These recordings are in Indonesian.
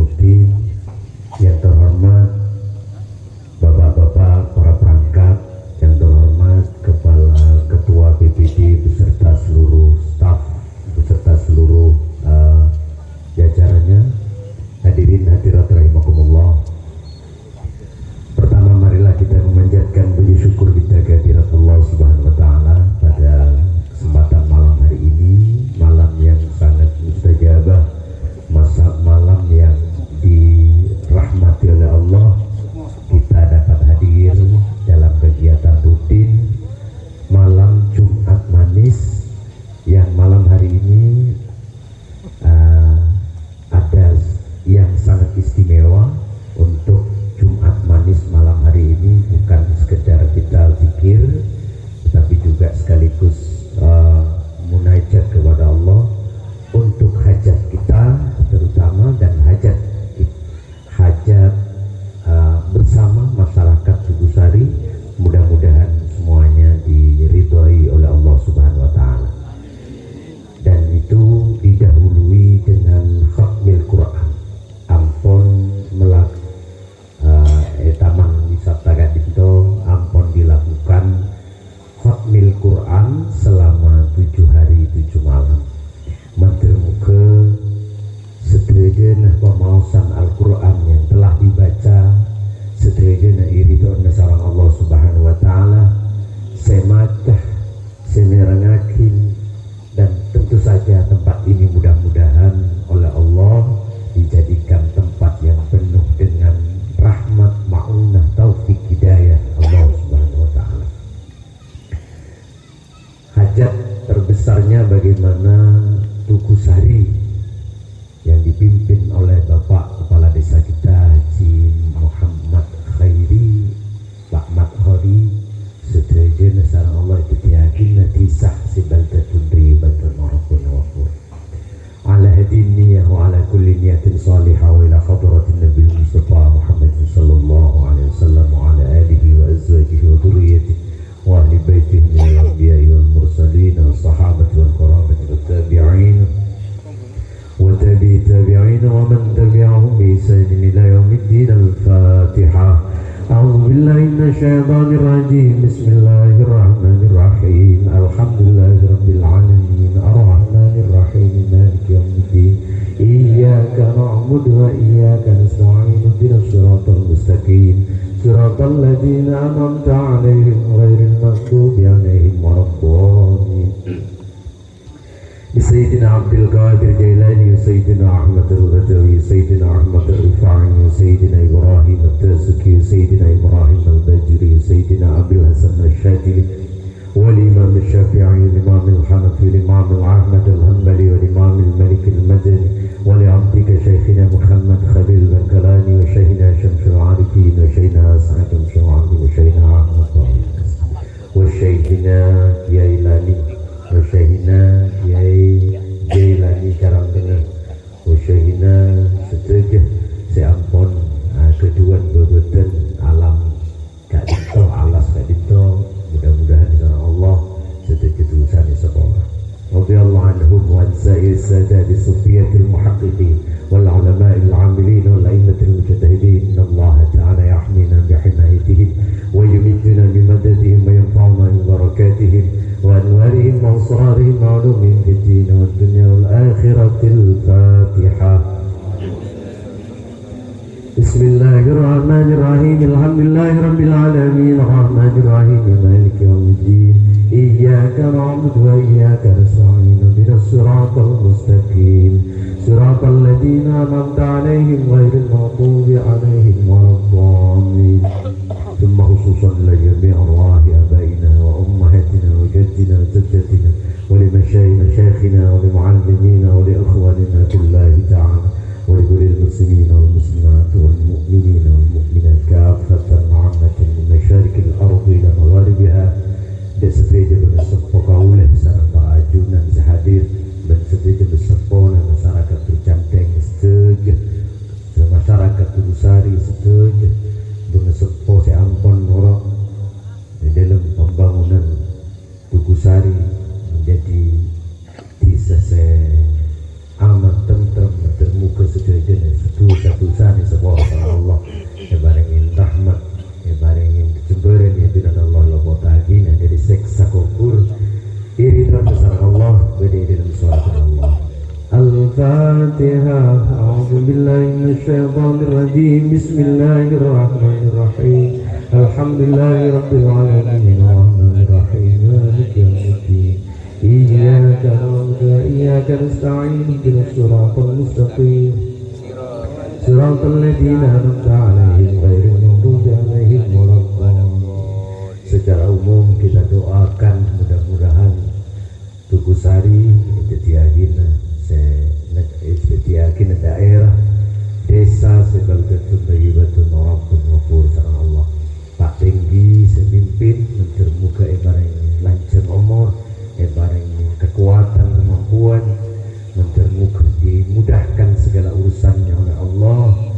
rutin. Yang terhormat Bapak-bapak para perangkat, yang terhormat Kepala Ketua BPD beserta seluruh staf, beserta seluruh jajarannya, hadirin hadirat rahimakumullah. Pertama, marilah kita memanjatkan puji syukur kita kehadirat Allah Subhanahu wa taala pada kesempatan malam hari ini, malam yang sangat mustajabah, malam yang dirahmati oleh Allah. Kita dapat hadir dalam kegiatan rutin malam Jumat Manis, yang malam hari ini ada yang sangat istimewa. Untuk Jumat Manis malam hari ini bukan sekedar kita zikir, tetapi juga sekaligus munajat kepada Allah untuk hajat kita terutama, dan hajat bersama masyarakat Tugusari. Mudah-mudahan semuanya diridhoi oleh Allah Subhanahu wa taala, dan itu didahului dengan khatmil Quran. Ampun melak taman wisata Gadinto, ampun dilakukan khatmil Quran selama 7 hari 7 malam. Mantir muka sedaya pemausan Al-Quran yang telah dibaca, sedaya iridho sareng Allah Subhanahu wa taala, semacah semerangakin, dan tentu saja tempat ini mudah-mudahan oleh Allah dijadikan tempat yang penuh dengan rahmat, ma'unah, taufik, hidayah Allah Subhanahu wa taala. Hajat terbesarnya bagaimana Tugusari yang dipimpin oleh Bapak Kepala Desa kita Haji Muhammad Khairi, Pak Makhori, sedaya sareng Allah itu diyakin tisah sibaldatun ribatun warahun wafur ala hadiniyah wa ala kulli niyatin salihah wa ila hadratin Nabi Mustafa Muhammad sallallahu alaihi wasallam wa ala alihi wa azwajihi wa dhurriyyatihi wa ahli baitihi min al-anbiya'i wal mursalin wa sahabati wal karamati wat tabi'in wa tabi'in wa man tabi'ahum bi ihsan ila yaumiddin. Al-Fatihah. A'udzu billahi minasyaitonir rajim. Bismillahirrahmanirrahim. Alhamdulillahirabbil alamin. Arrahmanir rahim. Maliki yaumiddin. Iyyaka na'budu wa iyyaka nasta'in. Ihdinas siratal mustaqim. Siratal ladzina an'amta 'alaihim ghairil maghdubi 'alaihim waladdallin. Sayyidina Abdul Qadir Jailani, Sayyidina Ahmad Al-Badawi, Sayyidina Ahmad Al-Rifa'i, Sayyidina Ibrahim Al-Tasuki, Sayyidina Ibrahim Al-Bajri, Sayyidina Abil Hasan Al-Shadili, Wal-Imam Al-Syafi'i, Imam Al-Hanafi, Imam Al-Ahmad Al-Hanbali, Wal-Imam Al-Malik Al-Madani, Wali-Abdika Shaykhina Muhammad Khalil Al-Kalani, wa Shaykhina Syamsul Arifin, wa Shaykhina As'ad Al-Syawani, wa Shaykhina Ahmad Al-Qawis, wa Shaykhina Yailani, wa Shaykhina Jailani Karangtengah, wa Shaykhina sedekah seampun keduan bebetan alam Gadinto, alas Gadinto. Mudah-mudahan insya Allah sedekah tulisan sekolah. Radhiyallahu anhum wa an sa'ir sadati sufiyatil muhaqqiqin wal ulama'il 'amilin wal a'immatil mujtahidin. Innallaha ta'ala yahmina bihimayatihim wa yumidduna bimadadihim wa yanfa'una bi barakatihim wa anwarihim wa asrarihim wa 'ulumihim fid din wad dunya wal akhiratil Fatihah. Bismillahirrahmanirrahim. Alhamdulillahirabbil alamin. Arrahmanir rahim. Maliki yaumiddin. Iyyaka na'budu wa iyyaka nasta'in. Ihdinas siratal mustaqim. Siratal ladzina an'amta 'alaihim ghairil maghdubi 'alaihim waladdallin. Thumma khususan li jami' arwahi abaina wa ummahatina wa jaddina wa jaddatina wa li masyayikhina wa li mu'allimina wa li ikhwanina billahi ta'ala wa li kulli muslimina wal muslimat wal mu'minina wal mu'minat kaffatan 'ammatan min masyarikil ardi ila magharibiha. Dan setelah bersepo kaulah sareng ajunan sehadir, dan setelah bersepo masyarakat Tucanteng setuju, masyarakat Tugusari setuju, bersepo seampun norok di dalam pembangunan Tugusari menjadi desa aman, tentram, termuka setuju, dan setuju الفاتحة. أعوذ بالله من الشيطان الرجيم. بسم الله الرحمن الرحيم. الحمد لله رب العالمين الرحمن الرحيم مالك يوم الدين. إياك نعبد وإياك نستعين اهدنا الصراط المستقيم صراط الذين أنعمت عليهم غير المغضوب عليهم ولا الضالين. Secara umum kita doakan mudah-mudahan Tugu Sari Istitiakin daerah desa sebaldatun bayyibatun rabbun wafur sareng Allah. Pak Tinggi semimpin mentermuka ebareng lancar umur, ebareng kekuatan kemampuan, mentermuka dimudahkan segala urusannya oleh Allah,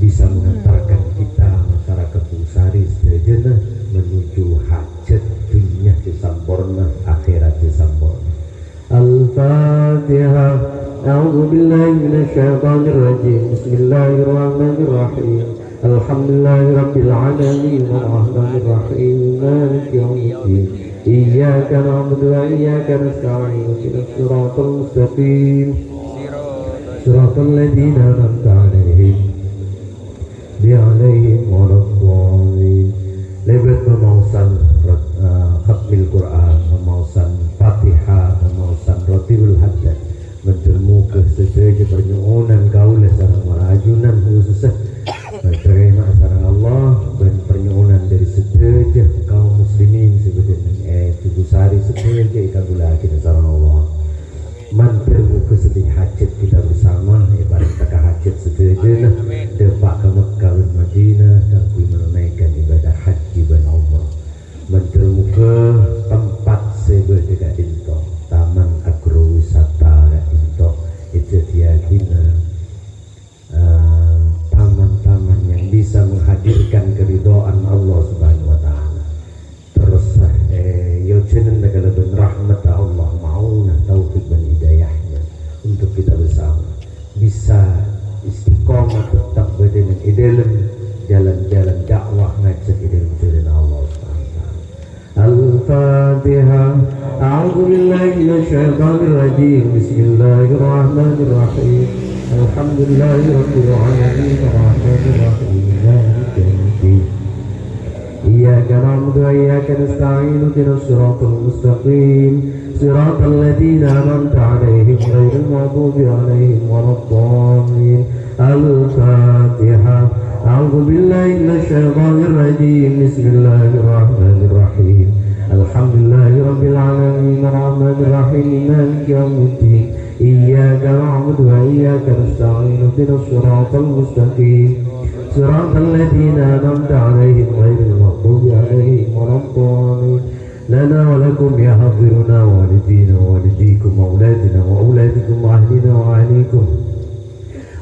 bisa mengantarkan kita masyarakat Tugu Sari sedaya menuju hajat dunia disampurna akhirat disampurna. Al-Fatihah. أعوذ بالله من الشيطان الرجيم. بسم الله الرحمن الرحيم. الحمد لله رب العالمين الرحمن الرحيم مالك يوم الدين. إياك نعبد وإياك نستعين اهدنا الصراط المستقيم صراط الذين أنعمت عليهم ولا الضالين. Lebat memausan khatmil Quran, memausan Fatihah, memausan Ratibul Haddad, mentermuka sedaya pernyuunan kaula sareng marajunan khususnya terima sareng Allah dan pernyuunan dari sedaya kaum muslimin sebenarnya Tugu Sari sedaya ikagula kita sareng Allah. Mentermuka sedih hajat kita bersama ibarat taka hajat sedaya depak ke Mekah dan Madinah kanggo menunaikan ibadah haji dan umrah. Mentermuka tempat sebelah dinto taman agrowisata dinto itu diyakina taman-taman yang bisa menghadirkan keridhaan Allah Subhanahu wa taala. Terus yojeun negala ben rahmat Allah mauna taufik dan hidayahnya untuk kita bersama bisa istiqomah tetap berada di dalam jalan-jalan dakwah ngajak di dalam jalan Allah Subhanahu wa taala. Al-Fatihah. A'udzu billahi minasyaitonir rajim. Bismillahirrahmanir rahim. Alhamdulillahi rabbil alamin arrahmanir rahim maliki yaumiddin. Iyyaka na'budu wa iyyaka nasta'in ihdinas siratal mustaqim siratal ladzina an'amta 'alaihim ghairil maghdubi 'alaihim waladdallin. Al-Fatihah. A'udzu billahi minasyaitonir rajim. Bismillahirrahmanir rahim. Alhamdulillahi rabbil alamin arrahmanir rahim maliki yaumiddin. Iyyaka na'budu wa iyyaka nasta'in ihdinas siratal mustaqim siratal ladzina an'amta 'alaihim ghairil maghdubi 'alaihim waladdallin. Lana wa lakum ya hafiruna walidina wa walidikum wa auladina wa auladikum wa ahlina wa ahlikum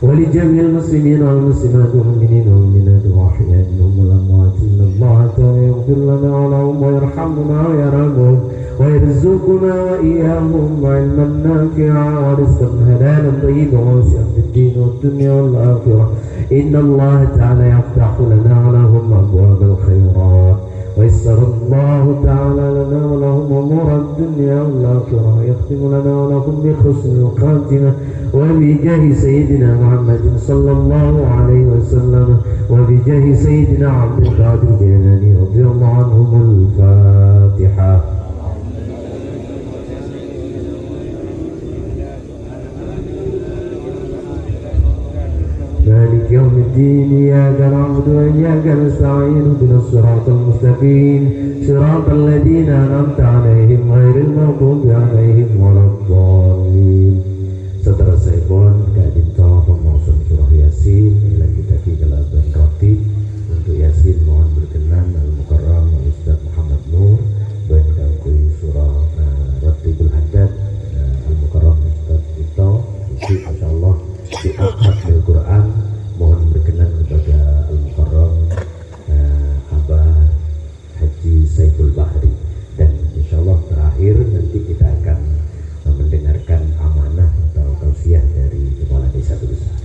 ولجميع المسلمين والمسلمات والمؤمنين والمؤمنات والأحياء منهم والأموات إن الله تعالى يغفر لنا ولهم ويرحمنا ويرحمهم ويرزقنا وإياهم علما نافعا ورزقا حلالا طيبا واسعا في الدين والدنيا والآخرة. إن الله تعالى يفتح لنا ولهم أبواب الخيرات ويسر الله تعالى لنا ولهم أمور الدنيا والآخرة ويختم لنا ولهم بحسن الخاتمة وبجاه سيدنا محمد صلى الله عليه وسلم وبجاه سيدنا عبد القادر الجيلاني رضي الله عنهم. الفاتحة. مالك يوم الدين. إياك نعبد وإياك نستعين اهدنا الصراط المستقيم صراط الذين أنعمت عليهم غير المغضوب عليهم ولا الضالين. Setelah saya pun kadinto pemausan surah Yasin ila kita kegelaban roti untuk Yasin mohon berkenan Al-Mukarram Ustaz Muhammad Nur dan kangkui surah Ratibul Haddad Al-Mukarram Ustaz Ito insyaallah di akhir Al-Quran mohon berkenan kepada Al-Mukarram Abah Haji Saiful Bahri dan insyaallah terakhir nanti kita akan mendengarkan amanah atau tausiah dari Kepala Desa Tugu Sari.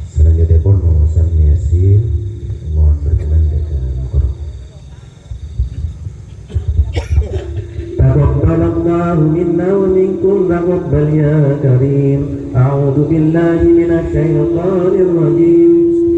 Selanjutnya pun memesan Yasin mohon berkenan dengan Al-Mukarram. Taqabbalallahu minna wa minkum taqabbal ya karim. أعوذ بالله من الشيطان الرجيم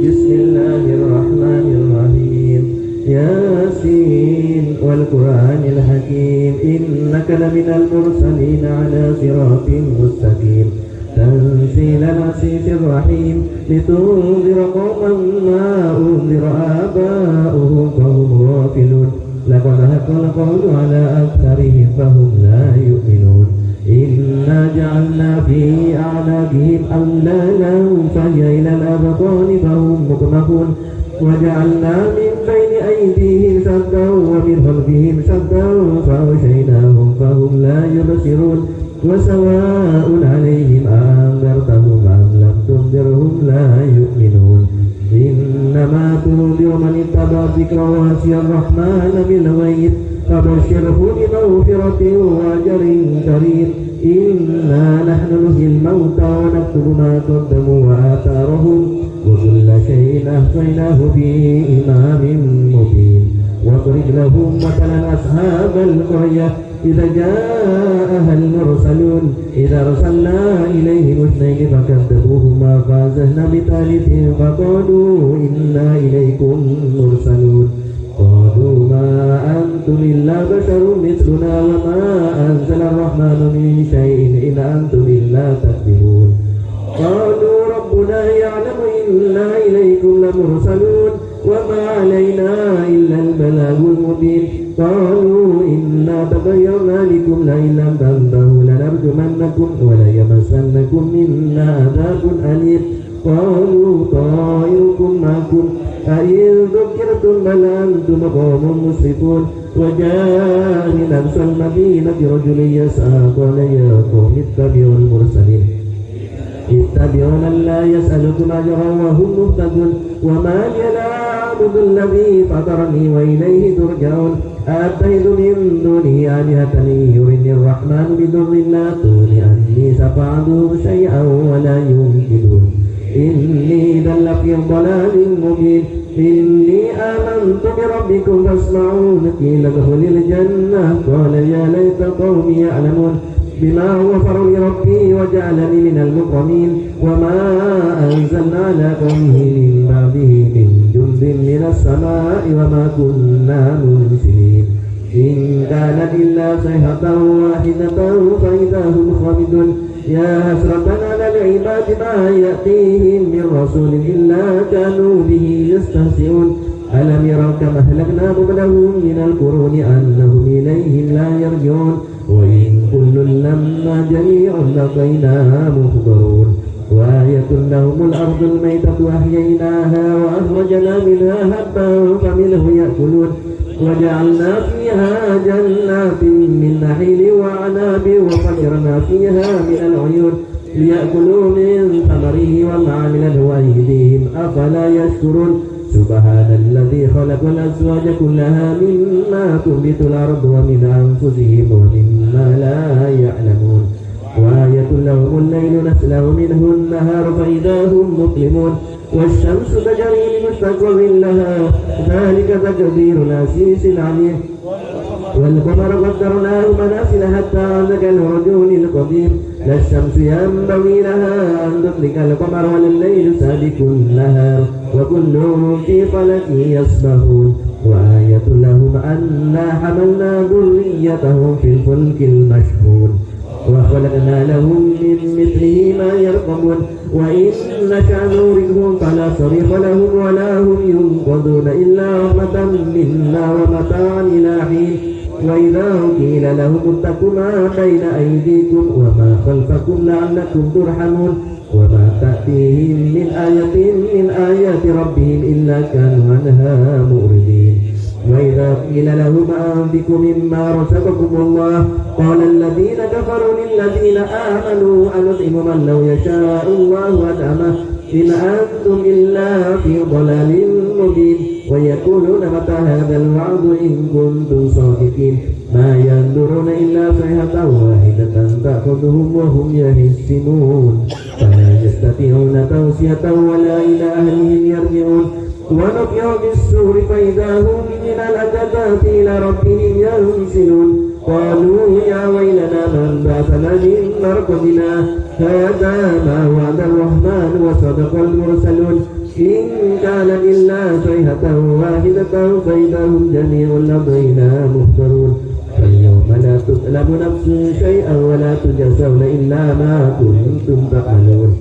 بسم الله الرحمن الرحيم ياسين والقرآن الحكيم إنك لمن المرسلين على صراط مستقيم تنزيل العزيز الرحيم لتنذر قوما ما أنذر آباؤهم فهم غافلون لقد حق القول على أكثرهم فهم لا يؤمنون إنا جعلنا في أعناقهم أغلالا فهي إلى الأذقان فهم مقمحون وجعلنا من بين أيديهم سدا ومن خلفهم سدا فأغشيناهم فهم لا يبصرون وسواء عليهم أنذرتهم أم لم تنذرهم لا يؤمنون إنما تنذر من اتبع الذكر وخشي الرحمن بالغيب فبشره بمغفرة وأجر كريم إنا نحن نحيي الموتى ونكتب ما قدموا وآثارهم وكل شيء أحصيناه في إمام مبين واضرب لهم مثلا أصحاب القرية إذا جاءها المرسلون إذا أرسلنا إليهم اثنين فكذبوهما فأزهنا بثالث فقالوا إنا إليكم مرسلون قالوا ما أنتم إلا بشر مثلنا وما أنزل الرحمن من شيء إن أنتم إلا تكذبون قالوا ربنا يعلم إنا إليكم لمرسلون وما علينا إلا البلاغ المبين قالوا إنا تطيرنا بكم لئن لم تنتهوا لنرجمنكم وليمسنكم منا عذاب أليم قالوا طائركم معكم أئن ذكرتم بل أنتم قوم مسرفون وجاء من أقصى المدينة رجل يسعى قال يا قوم اتبعوا المرسلين اتبعوا من لا يسألكم أجرا وهم مهتدون وما لي لا أعبد الذي فطرني وإليه ترجعون أتخذ من دونه آلهة يردني الرحمن بضر لا تغني عني شفاعتهم شيئا ولا ينقذون إني إذا لفي ضلال مبين إني آمنت بربكم فاسمعون قيل ادخل الجنة قال يا ليت قومي يعلمون بما غفر لي ربي وجعلني من المكرمين وما أنزلنا على قومه من بعده من جند من السماء وما كنا مرسلين إن كانت إلا صيحة واحدة فإذا هم خامدون يا حسرة على العباد ما يأتيهم من رسول إلا كانوا به يستهزئون ألم يروا كما أهلكنا قبلهم من القرون أنهم إليهم لا يرجعون وإن كل لما جميع لدينا محضرون وآية لهم الأرض الميتة أحييناها وأخرجنا منها حبا فمنه يأكلون وجعلنا فيها جنات من نخيل وأعناب وفجرنا فيها من العيون ليأكلوا من ثمره وما عملته أيديهم أفلا يشكرون سبحان الذي خلق الأزواج كلها مما تنبت الأرض ومن أنفسهم ومما لا يعلمون وآية لهم الليل نسلخ منه النهار فإذا هم مظلمون والشمس تجري لمستقر لها ذلك تقدير العزيز العليم والقمر قدرناه منازل حتى عاد كالعرجون القديم لا الشمس ينبغي لها أن تدرك القمر ولا الليل سابق النهار وكل في فلك يسبحون وآية لهم أنا حملنا ذريتهم في الفلك المشحون وخلقنا لهم من مثله ما يركبون وإن نشأ نورثهم فلا صريخ لهم ولا هم ينقذون إلا رحمة منا ومتاعا إلى حين وإذا قيل لهم اتقوا ما بين أيديكم وما خلفكم لعلكم ترحمون وما تأتيهم من آية من آيات ربهم إلا كانوا عنها مؤردين وإذا قيل لهم أنفقوا مما رزقكم الله قال الذين كفروا للذين آمنوا أنطعم من لو يشاء الله أطعمه إن أنتم إلا في ضلال مبين ويقولون متى هذا الوعد إن كنتم صادقين ما ينظرون إلا صيحة واحدة تأخذهم وهم يهزمون فلا يستطيعون توصية ولا إلى أهلهم يرجعون ونفخ بالسور فإذا هم من الأجداث إلى ربهم ينسلون قالوا يا ويلنا من بعثنا من مرقدنا هذا ما وعد الرحمن وصدق المرسلون إن كان إلا صيحة واحدة فإذا هم جميع لدينا محضرون فاليوم لا تظلم نفس شيئا ولا تجزون إلا ما كنتم تعملون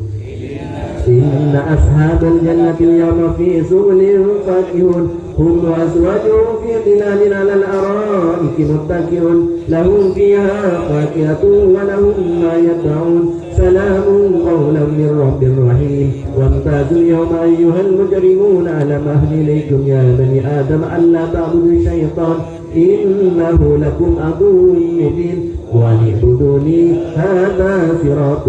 إن أصحاب الجنة اليوم في سؤل فاكهون هم وأزواجهم في ظلال على الأرائك متكئون لهم فيها فاكهة ولهم ما يدعون سلام قولا من رب رحيم وامتازوا اليوم أيها المجرمون ألم أهل إليكم يا بني آدم ألا تعبدوا الشيطان إنه لكم عدو مبين وأن اعبدوني هذا صراط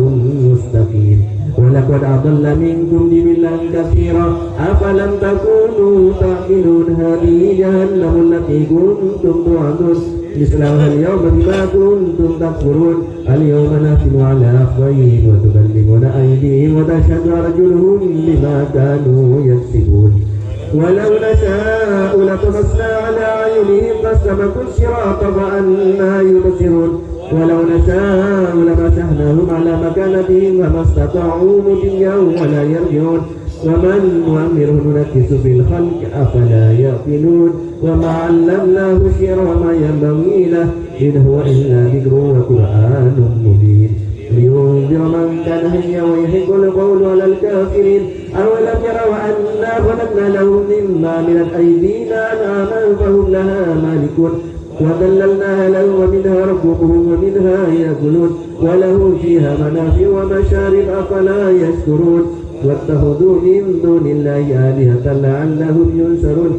مستقيم ولقد أضل منكم جبلا كثيرا أفلم تكونوا تعقلون هذه جهنم التي كنتم توعدون اصلوها اليوم بما كنتم تكفرون اليوم نختم على أفواههم وتكلمنا أيديهم وتشهد أرجلهم بما كانوا يكسبون ولو نشاء لطمسنا على أعينهم فاستبقوا الصراط فأنى يبصرون ولو نشاء لمسحناهم على مكانتهم فما استطاعوا مضيا ولا يرجعون ومن نؤمره ننكس في الخلق أفلا يعقلون وما علمناه الشعر وما ينبغي له إن هو إلا ذكر وقرآن مبين لينذر من كان حيا ويحق القول على الكافرين أولم يروا أنا خلقنا لهم مما من أيدينا أنعاما فهم لها مالكون وذللناها لهم ومنها ركوبهم ومنها يأكلون ولهم فيها منافع ومشارب أفلا يشكرون واتخذوا من دون الله آلهة لعلهم ينصرون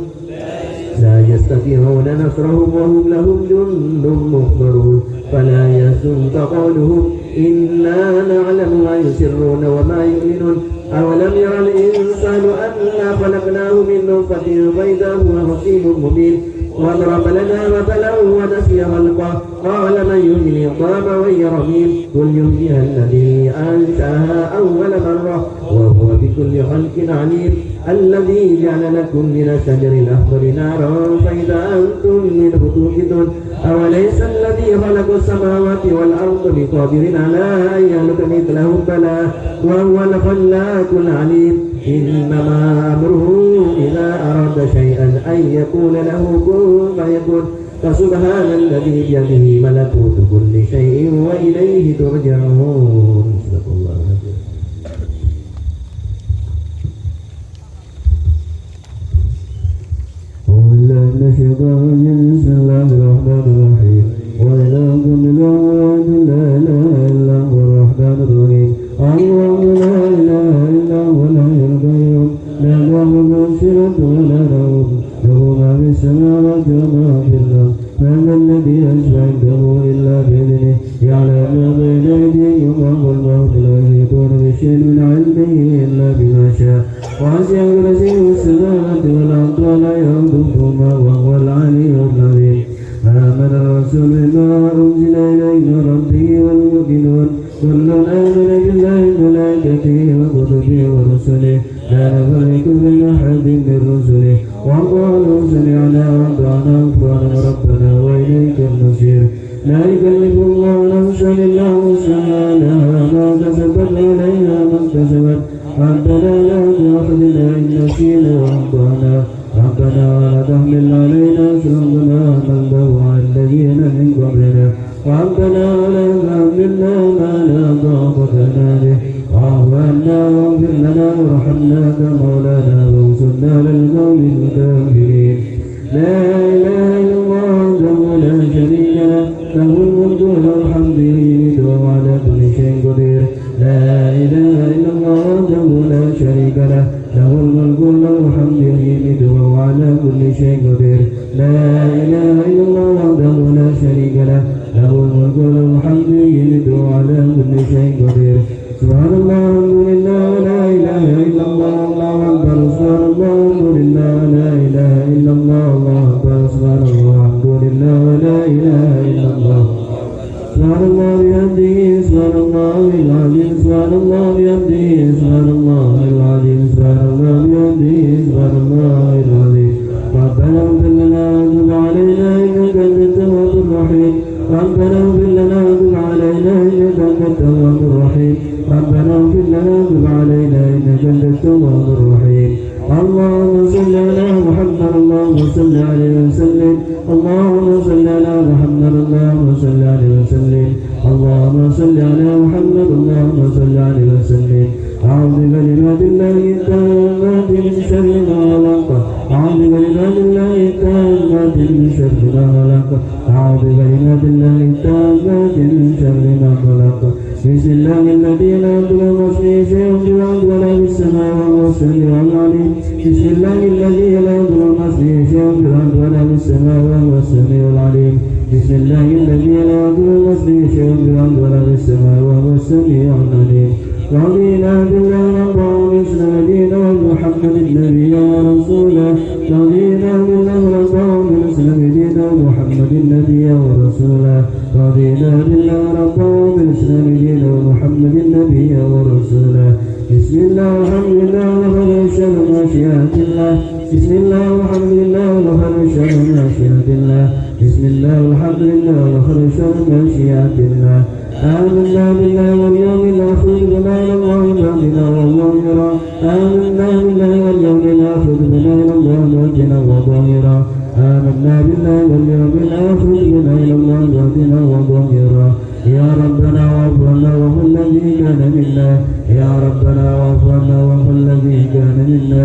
لا يستطيعون نصرهم وهم لهم جند محضرون فلا يحزنك قولهم إنا نعلم ما يسرون وما يعلنون أولم يرى الإنسان أنا خلقناه من نطفة فإذا هو خصيم مبين وضرب لنا مثلا ونسي خلقه قال من يحيي العظام وهي رميم قل يحييها الذي أنشأها أول مرة وهو بكل خلق عليم الذي جعل لكم من الشجر الأخضر نارا فإذا أنتم منه توقدون أوليس الذي خلق السماوات والأرض بقادر على أن يخلق مثلهم بلى وهو الخلاق العليم إنما أمره إذا أراد شيئا أن يقول له كن فيكون فسبحان الذي بيده ملكوت كل شيء وإليه ترجعون. صدق الله العظيم. بسم الله الرحمن الرحيم وإذا كل الأموات لا إله إلا هو الرحمن الرحيم الله لا إله إلا هو الحي القيوم لا تأخذه سنة ولا نوم له ما في السماوات وما في الأرض من الذي يشفع عنده إلا بإذنه يعلم ما بين أيديهم وما خلفهم لا يحيطون بشيء من علمه إلا بما شاء وسع كرسيه السماوات والأرض ولا يؤوده وهو العلي العظيم آمن الرسول بما أنزل إليه من ربه والمؤمنون كل آمن بالله وملائكته وكتبه ورسله لا نفرق بين أحد من رسله وقالوا سمعنا وأطعنا غفرانك ربنا وإليك المصير لا يكلف الله نفسا إلا وسعها لها ما كسبت وعليها ما اكتسبت ربنا لا تؤاخذنا إن نسينا وأخطأنا ربنا ولا تحمل علينا إصرا كما حملته على الذين من قبلنا ربنا ولا تحملنا ما لا طاقة لنا به واعف عنا واغفر لنا وارحمنا أنت مولانا وانصرنا على القوم الكافرين. لا إله إلا الله وحده لا شريك له له الملك وله الحمد يميت وهو على كل شيء قدير. لا إله إلا الله وحده لا شريك له له الملك وله الحمد يميت وهو على كل شيء قدير. لا إله إلا الله وحده لا شريك له له الملك وله الحمد يميت وهو على كل شيء قدير. سبحان الله والحمد لله ولا إله إلا الله الله أكبر. سبحان الله والحمد لله ولا إله إلا الله الله أكبر. سبحان الله والحمد لله ولا إله إلا الله. سبحان الله بحمده سبحان الله العظيم. سبحان الله بحمده سبحان الله العظيم. سبحان الله بحمده سبحان الله العظيم. ربنا اغفر لنا ولا في السماء وهو السميع العليم بسم الله الذي لا يضر مع اسمه شيء في الأرض ولا في السماء وهو السميع العليم بسم الله الذي لا يضر مع اسمه شيء في الأرض ولا في السماء وهو السميع العليم رضينا بالله ربا وبالإسلام دينا وبمحمد نبيا ورسولا رضينا بالله ربا وبالإسلام دينا ومحمد نبيا ورسولا رضينا بالله ربا وبالإسلام دينا ومحمد نبيا ورسولا بسم الله والحمد لله وخير الشر ماشيات الله بسم الله والحمد لله وخير الشر ماشيات الله بسم الله والحمد لله وخير الشر ماشيات الله آمنا بالله واليوم الآخر بنا إلى الله بعدنا والله يرى آمنا بالله واليوم الآخر بنا إلى الله بعدنا وظاهرا آمنا بالله واليوم الآخر بنا إلى الله بعدنا وظاهرا يا ربنا واغفر لنا وهو الذي كان منا يا ربنا واغفر لنا وهو الذي كان منا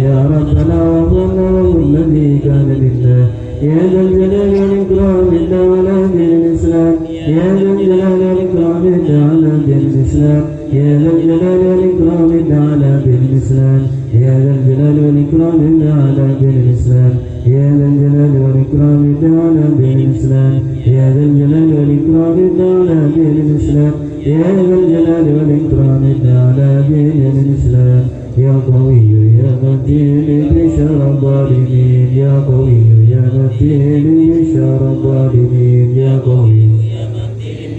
يا ربنا واغفر لنا وهو الذي كان منا يا ذا الجلال والإكرام منا ولا دين الإسلام يا ذا الجلال والإكرام منا على دين الإسلام يا ذا الجلال والإكرام منا على دين الإسلام يا ذا الجلال والإكرام منا على دين الإسلام يا ذا الجلال والإكرام منا على دين الإسلام يا ذا الجلال والإكرام منا على دين الإسلام يا ذا الجلال والإكرام منا على دين الإسلام يا قوي يا متين بشر الظالمين يا قوي يا متين بشر الظالمين يا قوي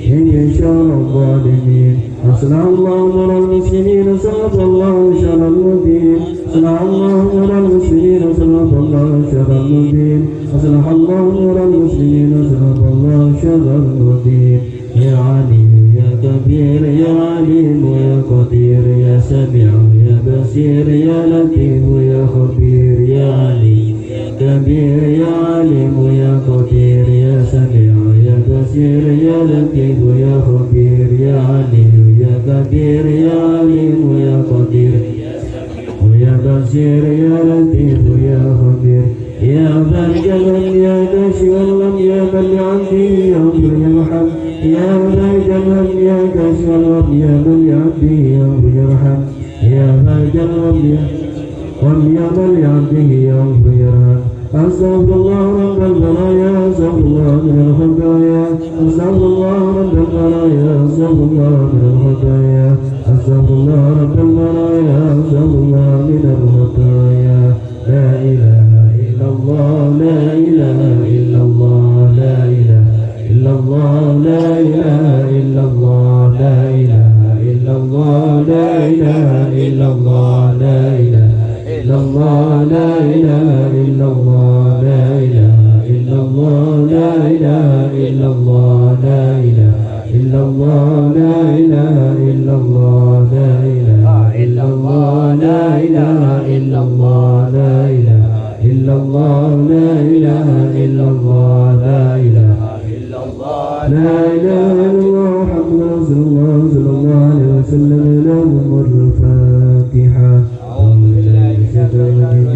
من شر الظالمين أصلح الله أمر المسلمين صرف الله شر المدين أصلح الله أمر المسلمين صرف الله شر المدين أصلح الله أمر المسلمين صرف الله شر المدين يا عليم يا كبير يا عليم يا قدير يا سميع يا بصير يا لطيف يا خبير يا عليم يا كبير يا عليم يا قدير يا سميع يا بصير يا لطيف يا خبير يا عليم يا كبير يا عليم يا قدير يا بصير يا لطيف يا خبير يا فرجا يا كاشف الغم يا من عندي يغفر يرحم يا فرجا يا كاشف الغم يا من عندي يغفر يرحم يا فرجا يا من عندي يغفر يرحم أستغفر الله رب البرايا أستغفر الله من الخطايا أستغفر الله رب البرايا أستغفر الله من الخطايا أستغفر الله رب البرايا أستغفر الله من الخطايا لا إله إلا الله لا إله إلا الله لا إله إلا الله لا إله إلا الله لا إله إلا الله لا إله إلا الله لا إله إلا الله لا إله إلا الله لا إله إلا الله لا إله إلا الله لا إله إلا الله لا إله إلا الله لا إله إلا الله لا إله إلا الله لا إله إلا الله لا إله إلا الله لا إله إلا الله لا إله إلا الله محمد رسول الله صلى الله عليه وسلم لهم الفاتحة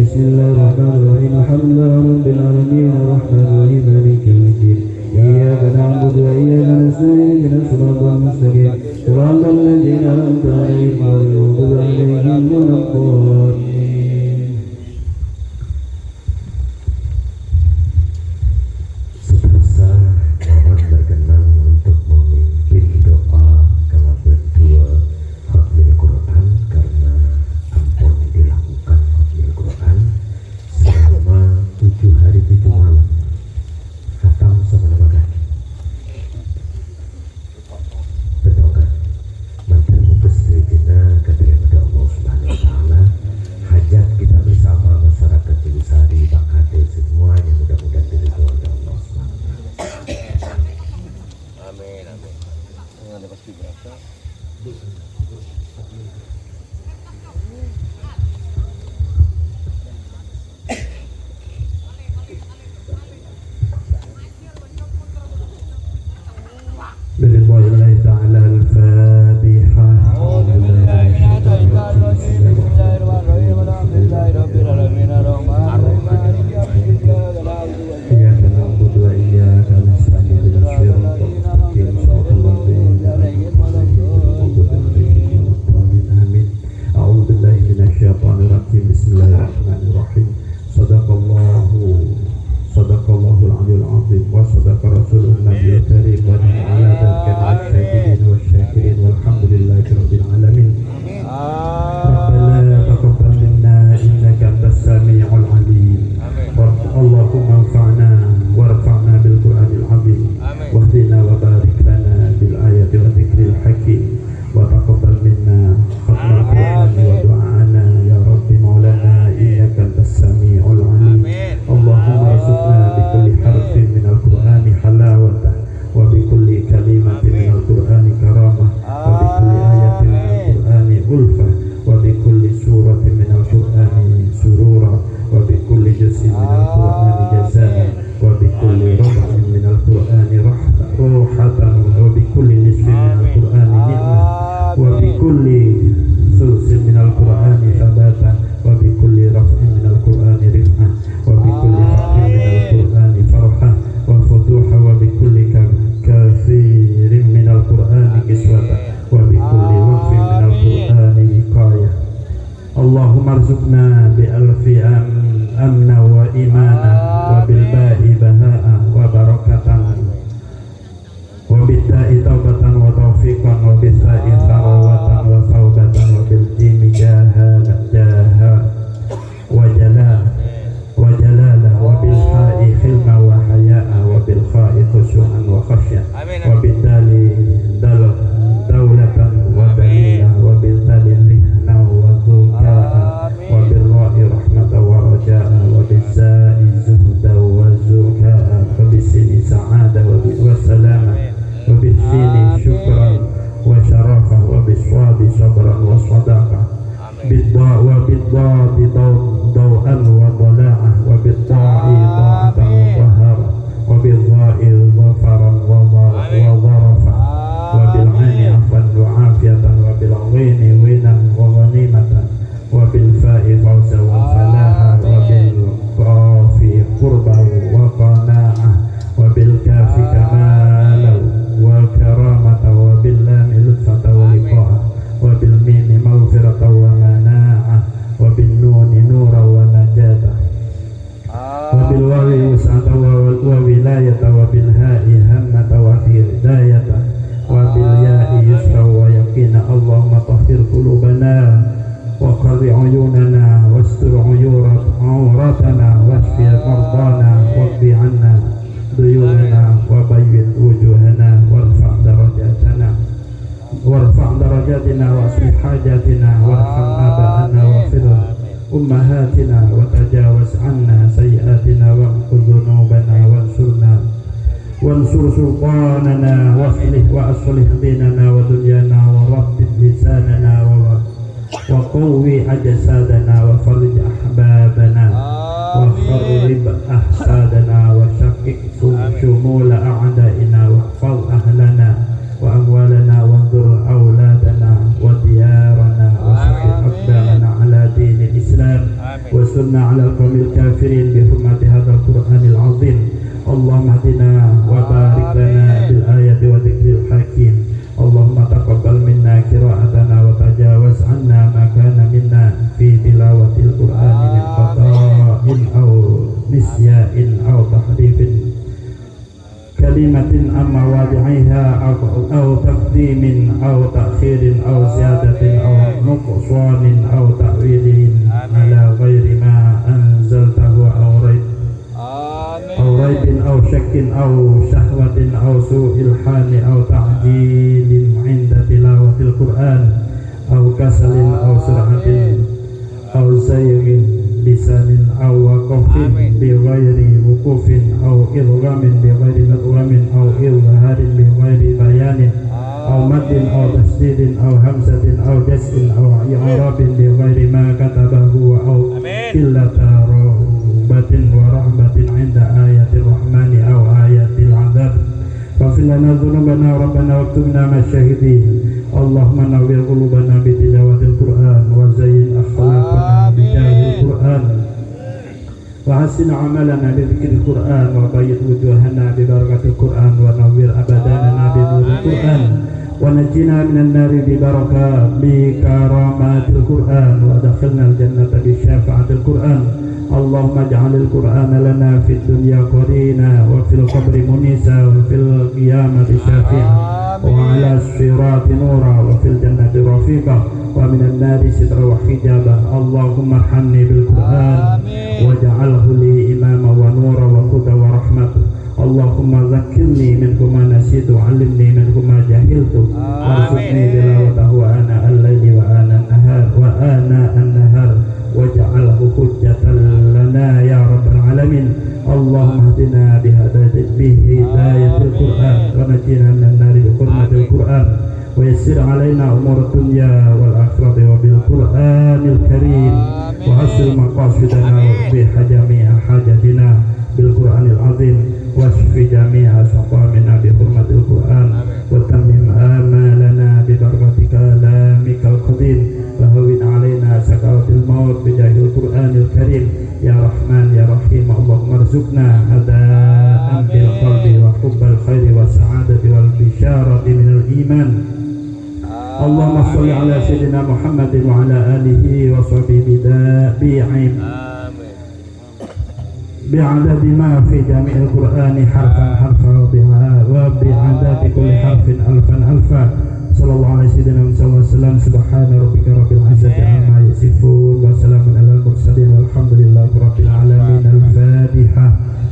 بسم الله الرحمن الرحيم الحمد لله رب العالمين الرحمن الرحيم مالك يوم الدين إياك نعبد وإياك نستعين اهدنا الصراط المستقيم صراط الذين أنعمت عليهم غير المغضوب عليهم ولا الضالين. Seterusnya mohon berkenan untuk memimpin doa kala berdua hakmil Quran karena ampun العظيم وصدق رسول النبي الكريم ونحن على ذلك من الشاكرين والشاكرين والحمد لله رب العالمين. ربنا تقبل منا إنك أنت السميع العليم. اللهم انفعنا وارفعنا بالقرآن العظيم واهدنا وبارك لنا بالآيات والذكر الحكيم وتقبل منا ختم القرآن ودعاءنا يا رب مولانا إنك أنت السميع العليم. اللهم ارزقنا بكل حرف من القرآن حلاوة وبكل كلمة من القرآن كرامة وبكل آية من القرآن ألفة وبكل سورة من القرآن سرورا وبكل جزء من القرآن جزاء وبكل ربع من القرآن روحة وبكل نصف من القرآن نعمة وبكل ثلث من القرآن ثباتا وبكل رفع من القرآن رفعة وبكل حق من القرآن فرحة وفتوحة وبكل كثير من القرآن كسوة وبكل وقف من القرآن وقاية. اللهم ارزقنا بألف أمنا وإيمانا وبالباء بهاء وبركة وبالتاء توبة وتوفيقا وبالثاء ثروة وثوبة وبالجيم جاها وجلالا وبالحاء حلما وحياء وبالخاء خشوعا وخشية وبالدال دولة ودليلا وبالدال رهنا وذكاء وبالراء رحمة ورجاء وبالزاء زهدا وزكاء وبالسين سعادة وسلامة وبالسين شكرا وشرافة وبالصاد صبرا وصداقة وبالضاد ضوءا وضلاعة وبالطاء طاعة وطهارة وبالظاء ظفرا وظرفا وبالعين عفوا وعافية وبالغين غنى وغنيمة وبالفاء فوزا وفلاحا وبالقاف قربا وقناعة وبالكاف كمالا وكرامة وباللام لطفة ولقاء وبالميم مغفرة ومناعة وبالنون نورا ونجاة وبالواو وسعة وولاية وبالهاء همة وهداية وبالياء يسرا ويقين. اللهم طهر قلوبنا وقر عيوننا واستر عوراتنا واشف مرضانا واقض عنا ديوننا وبيض وجوهنا وارفع درجاتنا واصلح حاجاتنا وارحم آباءنا واغفر أمهاتنا وتجاوز عنا سيئاتنا وامحو ذنوبنا وانصر سلطاننا وأصلح ديننا ودنيانا ورتب لساننا وقوي أجسادنا وفرج أحبابنا وخرب أحسادنا وشقق شمول أعدائنا واحفظ أهلنا وأموالنا وانظر أولادنا وديارنا وثبت أقدامنا على دين الإسلام وانصرنا على القوم الكافرين بحرمة هذا القرآن العظيم. اللهم اهدنا وبارك لنا بالآية وذكر الحكيم. اللهم تقبل منا قراءتنا وتجاوز عنا ما كان منا في تلاوة القرآن من خطأ أو نسيان أو تحريف كلمة عن مواضعها أو تقديم أو تأخير أو زيادة أو نقصان أو تأويل على غير ما أنزلته أو ريب أو شك أو شهوة أو سوء الحال أو تعجيل عند تلاوة القرآن أو كسل أو سرعة أو زيغ لسان أو وقف بغير وقوف أو إضغام بغير مدغم أو إظهار بغير بيان أو مد أو تشديد أو همزة أو جزء أو إعراب بغير ما كتبه أو قلة رغبة ورهبة عند آية الرحمن أو آية العذاب. فاغفر لنا ذنوبنا ربنا واكتبنا مع الشاهدين. اللهم نور قلوبنا بتلاوة القرآن وزين أخلاقنا بجاه القرآن وحسن عملنا بذكر القرآن وبيض وجوهنا ببركة القرآن ونور أبداننا بنور القرآن ونجنا من النار بكرامات القرآن وادخلنا الجنة بشفاعة القرآن. اللهم اجعل القرآن لنا في الدنيا قرينا وفي القبر منيسا وفي القيامة شافعا وعلى الصراط نورا وفي الجنة رفيقا ومن النار سترا وحجابا. اللهم ارحمني بالقرآن واجعله لي إماما ونورا وهدى ورحمة. اللهم ذكرني منه ما نسيت وعلمني منه ما جهلت وارزقني تلاوته آناء الليل وآناء النهار واجعله حجة لنا يا رب العالمين. اللهم اهدنا بهداية القرآن ونجنا من النار بحرمة القرآن ويسر علينا أمور الدنيا والآخرة وبالقرآن الكريم وحسن مقاصدنا واقضي جميع حاجتنا بالقرآن العظيم واشف جميع سقامنا بحرمة القرآن وتمم آمالنا ببركة كلامك القديم وهون علينا سكرات الموت بجاه القرآن الكريم يا رحمن يا رحيم. اللهم ارزقنا هداء بالقلب وحب الخير والسعادة والبشارة من الإيمان. اللهم صل على سيدنا محمد وعلى آله وصحبه بعدد ما في جميع القرآن حرفا حرفا وبعدد كل حرف ألفا ألفا. صلى الله على سيدنا محمد وسلم. سبحان ربك رب العزة عما يصفون وسلام على المرسلين والحمد لله رب العالمين. الفاتحة.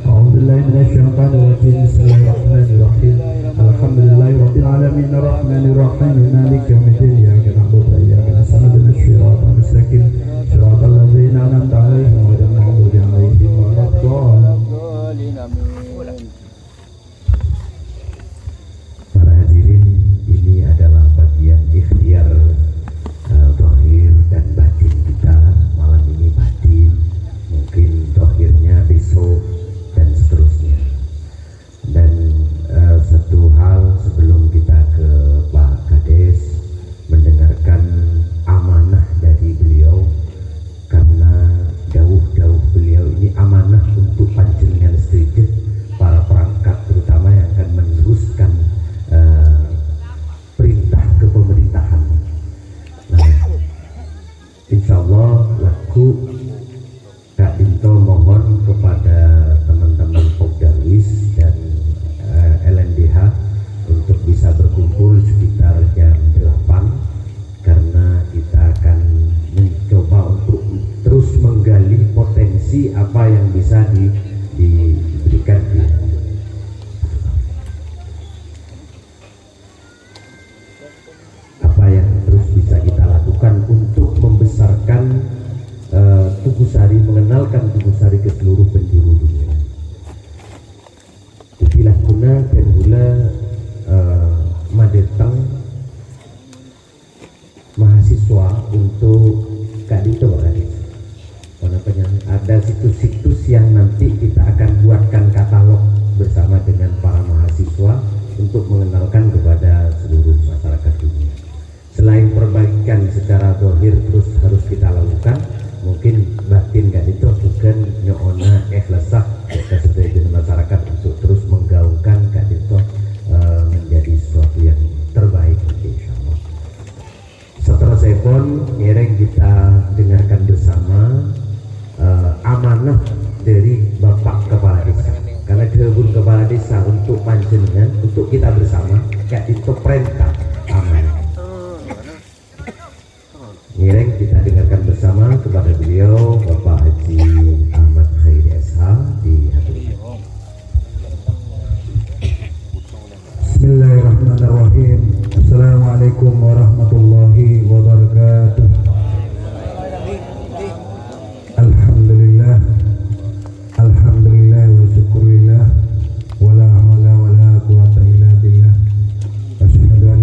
أعوذ بالله من الشيطان الرجيم. بسم الله الرحمن الرحيم. الحمد لله رب العالمين الرحمن الرحيم مالك يوم الدين إياك نعبد وإياك نستعين اهدنا الصراط المستقيم صراط الذين أنعمت عليهم غير المغضوب عليهم ولا الضالين. Para hadirin, ini adalah bagian ikhtiar zahir dan batin kita. Malam ini batin, mungkin zahirnya besok dan seterusnya. Dan satu hal sebelum kita ke Pak Kades mendengarkan amanah dari beliau, karena jauh-jauh beliau ini amanah untuk panjenengan sedikit para perangkat terutama yang akan meneruskan perintah kepemerintahan. Nah, insya Allah laku Kak Dinto mohon kepada teman-teman Pogdawis dan LNDH untuk bisa berkumpul sekitar jam 8 karena kita akan mencoba untuk terus menggali potensi apa yang bisa diberikan apa yang terus bisa kita lakukan untuk membesarkan Tugusari, mengenalkan Tugusari ke seluruh penjuru dunia. Istilah guna dan gula madetang mahasiswa untuk Kak Dito ada situs-situs yang nanti kita akan buatkan katalog bersama dengan para mahasiswa untuk mengenalkan kepada seluruh masyarakat dunia. Selain perbaikan secara zahir terus harus kita lakukan, mungkin batin Kak Dito bukan nyoona ikhlasah kita sebagai masyarakat untuk terus menggaungkan Kak Dito menjadi sesuatu yang terbaik insyaallah. Setelah sepon ngereng kita dengarkan bersama amanah dari Bapak Kepala Desa, karena kebun Kepala Desa untuk panjenengan, untuk kita bersama Kak Dito perintah amanah. Ngereng kita dengarkan bersama kepada beliau Bapak Haji Ahmad Khairi SH di hati. Bismillahirrahmanirrahim. Assalamualaikum warahmatullahi wabarakatuh. Alhamdulillah, alhamdulillah wa syukurillah, wala hawla wala quwata illa billah. Asyhadu an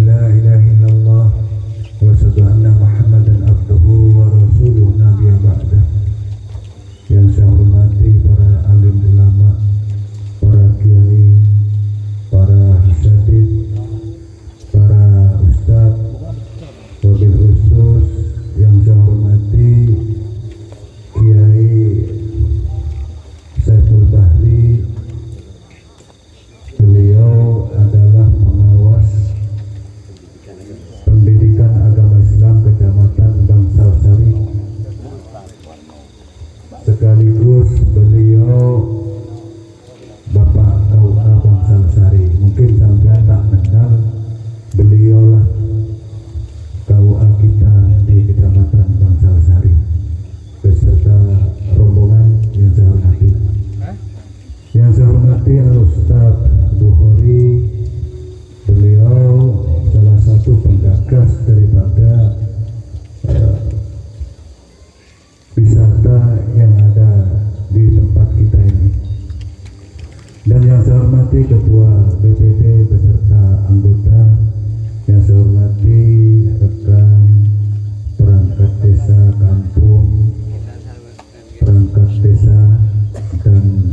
tempat kita ini. Dan yang saya hormati Ketua BPD beserta anggota, yang saya hormati rekan perangkat desa kampung, perangkat desa dan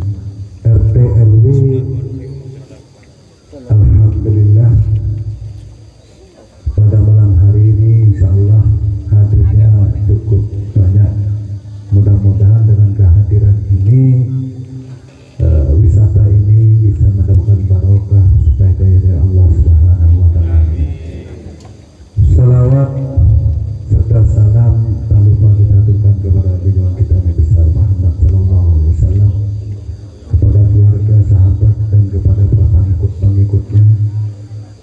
RT RW, alhamdulillah pada malam hari ini insya Allah hadirnya cukup banyak. Mudah-mudahan dengan kehadiran ini wisata ini bisa mendapatkan barokah supaya dari Allah Subhanahu wa Ta'ala. Salawat serta salam tak lupa kita aturkan kepada junjungan kita Nabi besar Muhammad Sallallahu Alaihi Wasallam, kepada keluarga, sahabat dan kepada para pengikut-pengikutnya.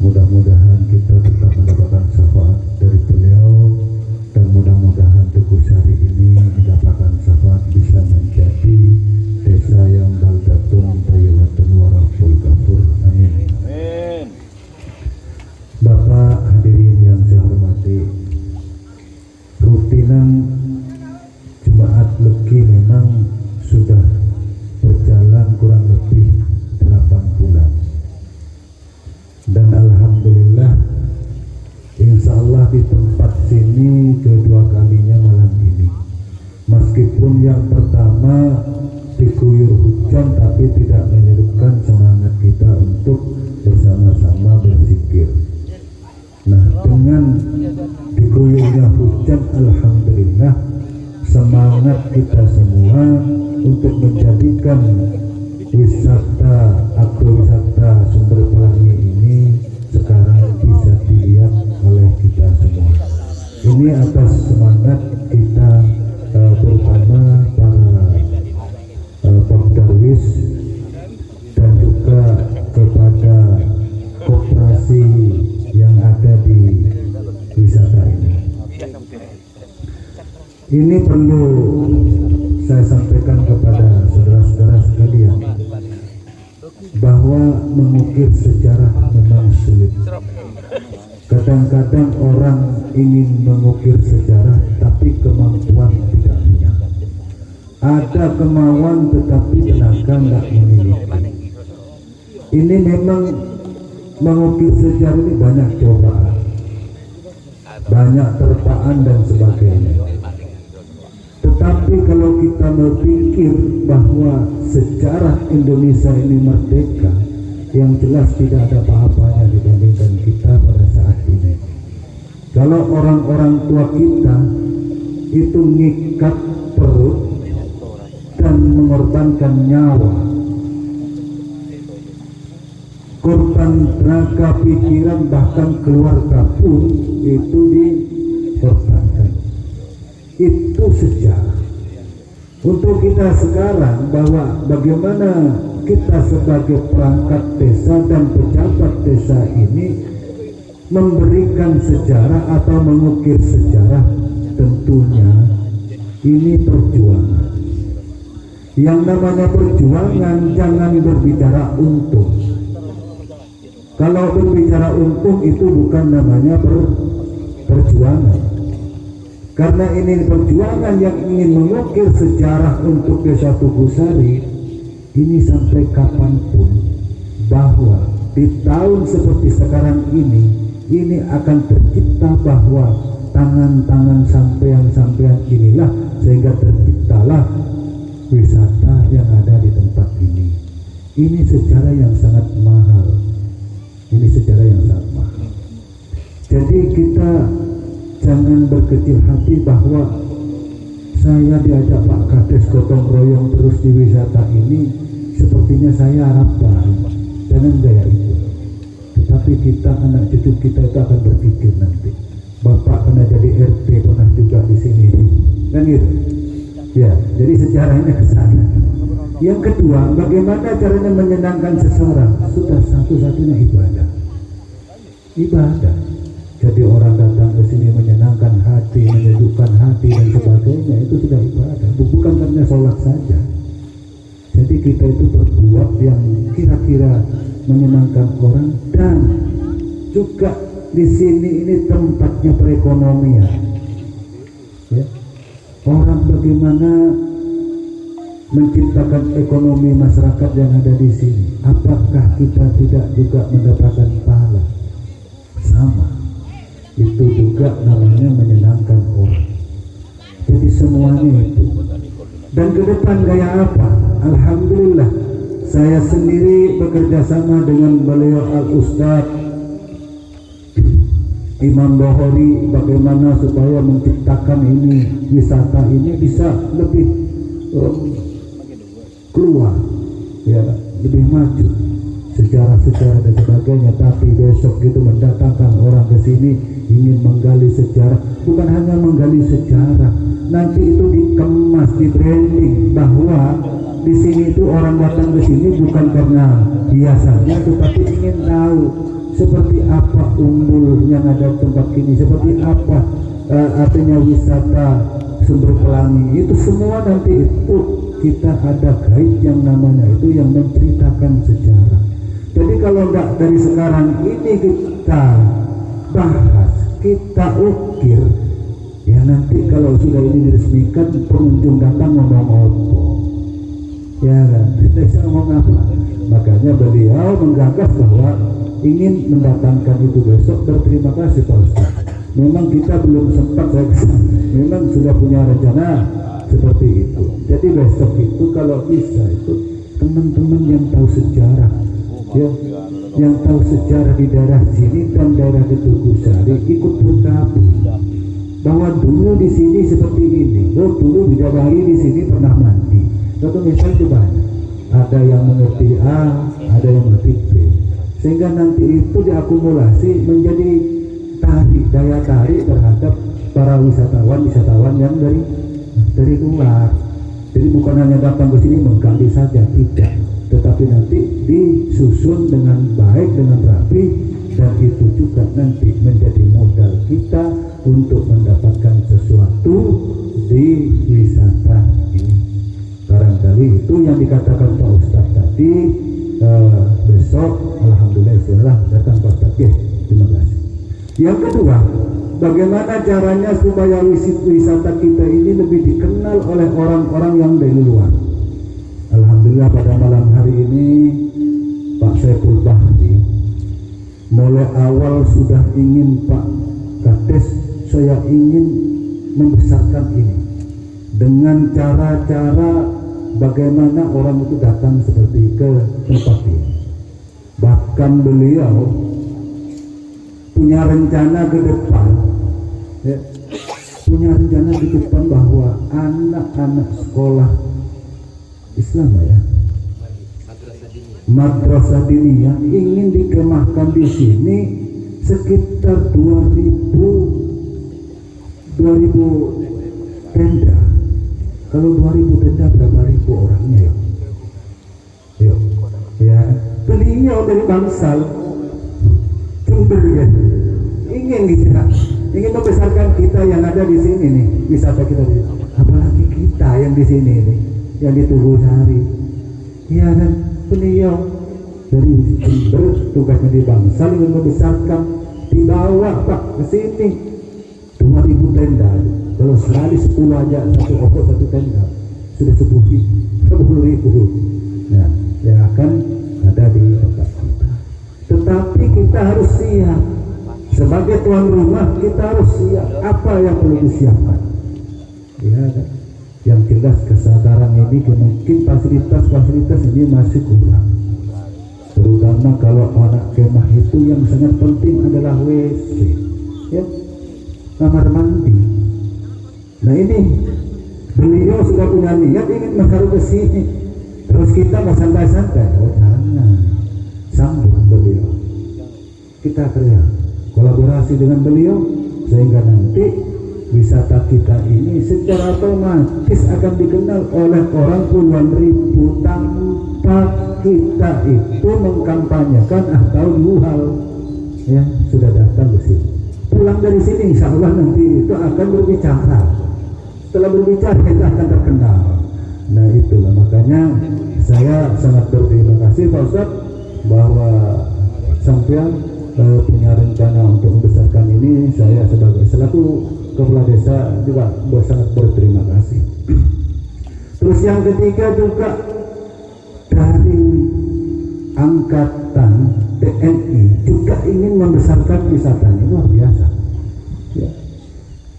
Mudah-mudahan kita tetap mendapatkan syafaat dari beliau, dan mudah-mudahan Tugu Sari ini mendapatkan syafaat bisa menjadi desa yang baldatun tayyibatun warahul ghafur. Amin. Bapak hadirin yang saya hormati, rutinan Jemaat Legi memang sudah berjalan kurang lebih 8 bulan, dan alhamdulillah insya Allah di tempat sini kedua kalinya malam ini. Meskipun yang pertama diguyur hujan, tapi tidak menyurutkan semangat kita untuk bersama-sama berzikir. Nah, dengan diguyurnya hujan, alhamdulillah semangat kita semua untuk menjadikan wisata agrowisata Sumber Pelangi ini sekarang bisa dilihat oleh kita semua. Ini atas semangat kita bersama para Pemdarwis dan juga kepada koperasi yang ada di wisata ini. Ini perlu saya sampaikan kepada saudara-saudara sekalian bahwa mengukir sejarah memang sulit. Kadang-kadang orang ingin mengukir sejarah tapi kemampuan tidak punya. Ada kemauan tetapi tenaga tidak memiliki. Ini memang mengukir sejarah ini banyak cobaan, banyak terpaan dan sebagainya. Tetapi kalau kita berpikir bahwa sejarah Indonesia ini merdeka, yang jelas tidak ada apa-apanya dibandingkan kita pada saat ini. Kalau orang-orang tua kita itu ngikat perut dan mengorbankan nyawa, korban tenaga pikiran, bahkan keluarga pun itu dikorbankan. Itu sejarah. Untuk kita sekarang, bahwa bagaimana kita sebagai perangkat desa dan pejabat desa ini memberikan sejarah atau mengukir sejarah, tentunya ini perjuangan. Yang namanya perjuangan jangan berbicara untung. Kalau berbicara untung itu bukan namanya perjuangan. Karena ini perjuangan yang ingin mengukir sejarah untuk Desa Tugu Sari ini sampai kapanpun, bahwa di tahun seperti sekarang ini akan tercipta bahwa tangan-tangan sampean-sampean inilah sehingga terciptalah wisata yang ada di tempat ini. Ini sejarah yang sangat mahal. Ini sejarah yang sangat mahal. Jadi kita jangan berkecil hati bahwa saya diajak Pak Kades gotong royong terus di wisata ini, sepertinya saya harapkan. Jangan gaya itu. Tetapi kita, anak cucu kita itu akan berpikir nanti. Bapak pernah jadi RT, pernah juga di sini, kan gitu. Ya, jadi sejarahnya ke sana. Yang kedua, bagaimana caranya menyenangkan seseorang? Sudah satu-satunya ibadah. Ibadah. Jadi orang datang ke sini menyenangkan hati, menyejukkan hati dan sebagainya, itu sudah ibadah. Bukan karena sholat saja. Jadi kita itu berbuat yang kira-kira menyenangkan orang, dan juga di sini ini tempatnya perekonomian. Ya. Orang bagaimana menciptakan ekonomi masyarakat yang ada di sini, apakah kita tidak juga mendapatkan pahala? Sama, itu juga namanya menyenangkan orang. Jadi semuanya itu. Dan ke depan gaya apa? Alhamdulillah, saya sendiri bekerja sama dengan beliau Al-Ustaz Imam Bohori, bagaimana supaya menciptakan ini wisata ini bisa lebih keluar, ya, lebih maju sejarah-sejarah dan sebagainya. Tapi besok gitu mendatangkan orang ke sini ingin menggali sejarah, bukan hanya menggali sejarah, nanti itu dikemas, di branding bahwa di sini itu orang datang ke sini bukan karena biasanya, tetapi ingin tahu seperti apa umbul yang ada tempat ini, seperti apa artinya wisata Sumber Pelangi. Itu semua nanti itu kita ada guide yang namanya itu yang menceritakan sejarah. Jadi kalau enggak dari sekarang ini kita bahas, kita ukir, ya nanti kalau sudah ini diresmikan pengunjung datang ngomong apa, ya kan, kita ngomong apa. Makanya beliau menggagas bahwa ingin mendatangkan itu besok. Berterima kasih Pak Ustaz. Memang kita belum sempat, memang sudah punya rencana seperti itu. Jadi besok itu kalau bisa itu teman-teman yang tahu sejarah, ya, yang tahu sejarah di daerah sini dan daerah di Tugusari ikut bergabung. Bahwa dulu di sini seperti ini, dulu Bidadari di sini pernah mandi. Contoh misalnya itu banyak. Ada yang mengerti A, ada yang mengerti B. Sehingga nanti itu diakumulasi menjadi daya tarik terhadap para wisatawan yang dari luar. Jadi bukan hanya datang ke sini menggali saja, tidak, tetapi nanti disusun dengan baik, dengan rapi, dan itu juga nanti menjadi modal kita untuk mendapatkan sesuatu di wisata ini. Barangkali itu yang dikatakan Pak Ustaz tadi. Besok alhamdulillah sudah datang Pak Ustaz. Terima kasih. Yang kedua, bagaimana caranya supaya wisata kita ini lebih dikenal oleh orang-orang yang dari luar. Alhamdulillah pada malam hari ini Pak Saiful Bahri mulai awal sudah ingin, Pak Kades, saya ingin membesarkan ini dengan cara-cara bagaimana orang itu datang seperti ke tempat ini. Bahkan beliau punya rencana ke depan, ya, punya rencana ke depan bahwa anak-anak sekolah Islam, ya, Madrasah Diniyah ingin dikemahkan di sini sekitar 2000 tenda. Kalau 2000 tenda berapa ribu orangnya, ya? Yuk, ya. Beliau dari Bangsal Jember, ya, ingin membesarkan kita yang ada di sini nih, wisata kita, apalagi kita yang di sini nih, yang di Tugusari, ya kan. Beliau dari Jember, tugasnya di Bangsal, ingin membesarkan, dibawa Pak ke sini 2000 tenda. Kalau sekali 10 aja, satu tenda sudah 10.000. Nah, yang akan ada di tempat kita. Tetapi kita harus siap sebagai tuan rumah. Kita harus siap apa yang perlu disiapkan, ya kan? Yang jelas kesadaran ini mungkin fasilitas ini masih kurang, terutama kalau anak kemah itu yang sangat penting adalah WC, ya, kamar mandi. Nah ini beliau sudah punya niat ingin mencari ke sini, terus kita mau santai-santai. Oh jangan, sambut beliau, kita kerja kolaborasi dengan beliau sehingga nanti wisata kita ini secara otomatis akan dikenal oleh orang puluhan ribu tanpa kita itu mengkampanyekan atau jual, ya, sudah datang ke sini. Pulang dari sini insya Allah nanti itu akan berbicara. Setelah berbicara kita akan terkenal. Nah itulah makanya saya sangat berterima kasih Pak Ustaz bahwa sampean punya rencana untuk membesarkan ini. Saya sebagai selaku kepala desa juga sangat berterima kasih. Terus Terus yang ketiga juga dari angkatan TNI juga ingin membesarkan wisata ini, luar biasa. Ya.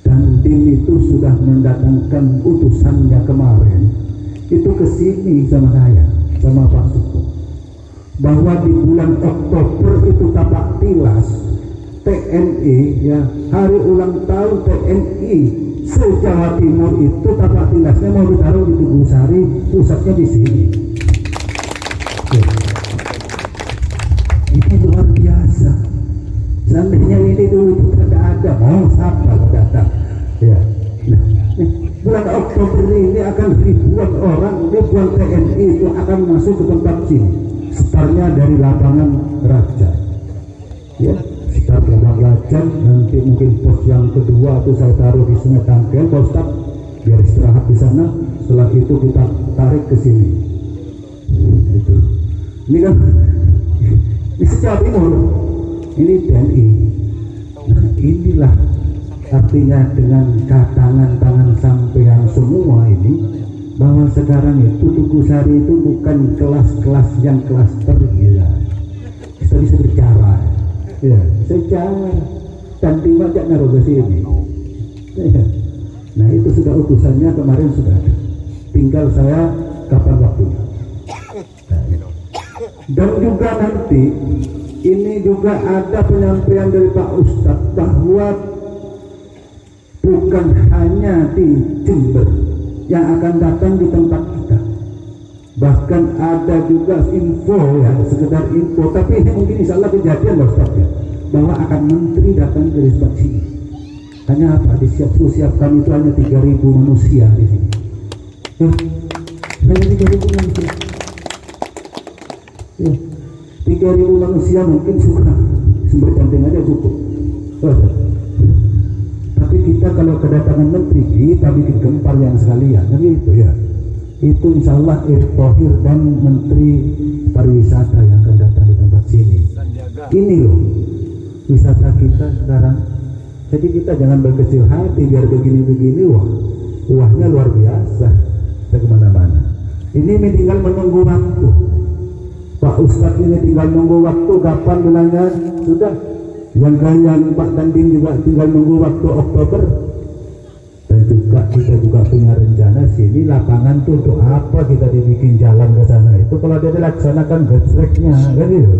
Dan tim itu sudah mendatangkan utusannya kemarin itu ke sini sama saya, sama Pak Suko, bahwa di bulan Oktober itu tapak tilas TNI, ya, hari ulang tahun TNI se-Jawa Timur itu tapak tilasnya mau ditaruh di Tugusari, pusatnya di sini. Ya. Ini luar biasa. Seandainya ini dulu itu tidak ada, mau siapa datang? Ya. Nah, bulan Oktober ini akan ribuan orang, ribuan TNI itu akan masuk ke tempat sini. Startnya dari lapangan Raja. Ya, start lapangan Raja, nanti mungkin pos yang kedua itu saya taruh di Sungai Tangkel, Pak Ustaz, biar istirahat di sana. Setelah itu kita tarik ke sini. Itu. Ini kan di Jawa Timur, ini TNI. Nah, inilah artinya dengan tangan sampean semua ini, bahwa sekarang itu Tugusari itu bukan kelas-kelas yang kelas tergila. Kita bisa bicara, ya, secara dan tiba aja naruh ke sini. Ya. Nah itu sudah utusannya kemarin sudah ada. Tinggal saya kapan waktunya. Dan juga nanti ini juga ada penyampaian dari Pak Ustadz bahwa bukan hanya di Jember yang akan datang di tempat kita, bahkan ada juga info, ya, sekedar info, tapi ini mungkin insya Allah kejadian Pak Ustadz, ya, bahwa akan menteri datang dari tempat sini. Hanya apa? Disiapkan itu hanya 3.000 manusia di sini. Ya, hanya 3.000 manusia. Ya, 3.000 manusia mungkin sudah sumber canting aja cukup. Tapi kita kalau kedatangan menteri, kita bikin gempar yang sekalian, kan gitu ya. Itu insya Allah Erick Thohir dan Menteri Pariwisata yang akan datang di tempat sini. Ini loh wisata kita sekarang. Jadi kita jangan berkecil hati biar begini-begini, uahnya luar biasa. Kita kemana-mana. Ini tinggal menunggu waktu. Pak Ustadz ini tinggal nunggu waktu, kapan bilangnya sudah. Yang kalian Pak Dandim juga tinggal nunggu waktu Oktober. Dan juga kita juga punya rencana sini lapangan tuh untuk apa kita dibikin jalan ke sana itu kalau dia dilaksanakan gesreknya kan gitu.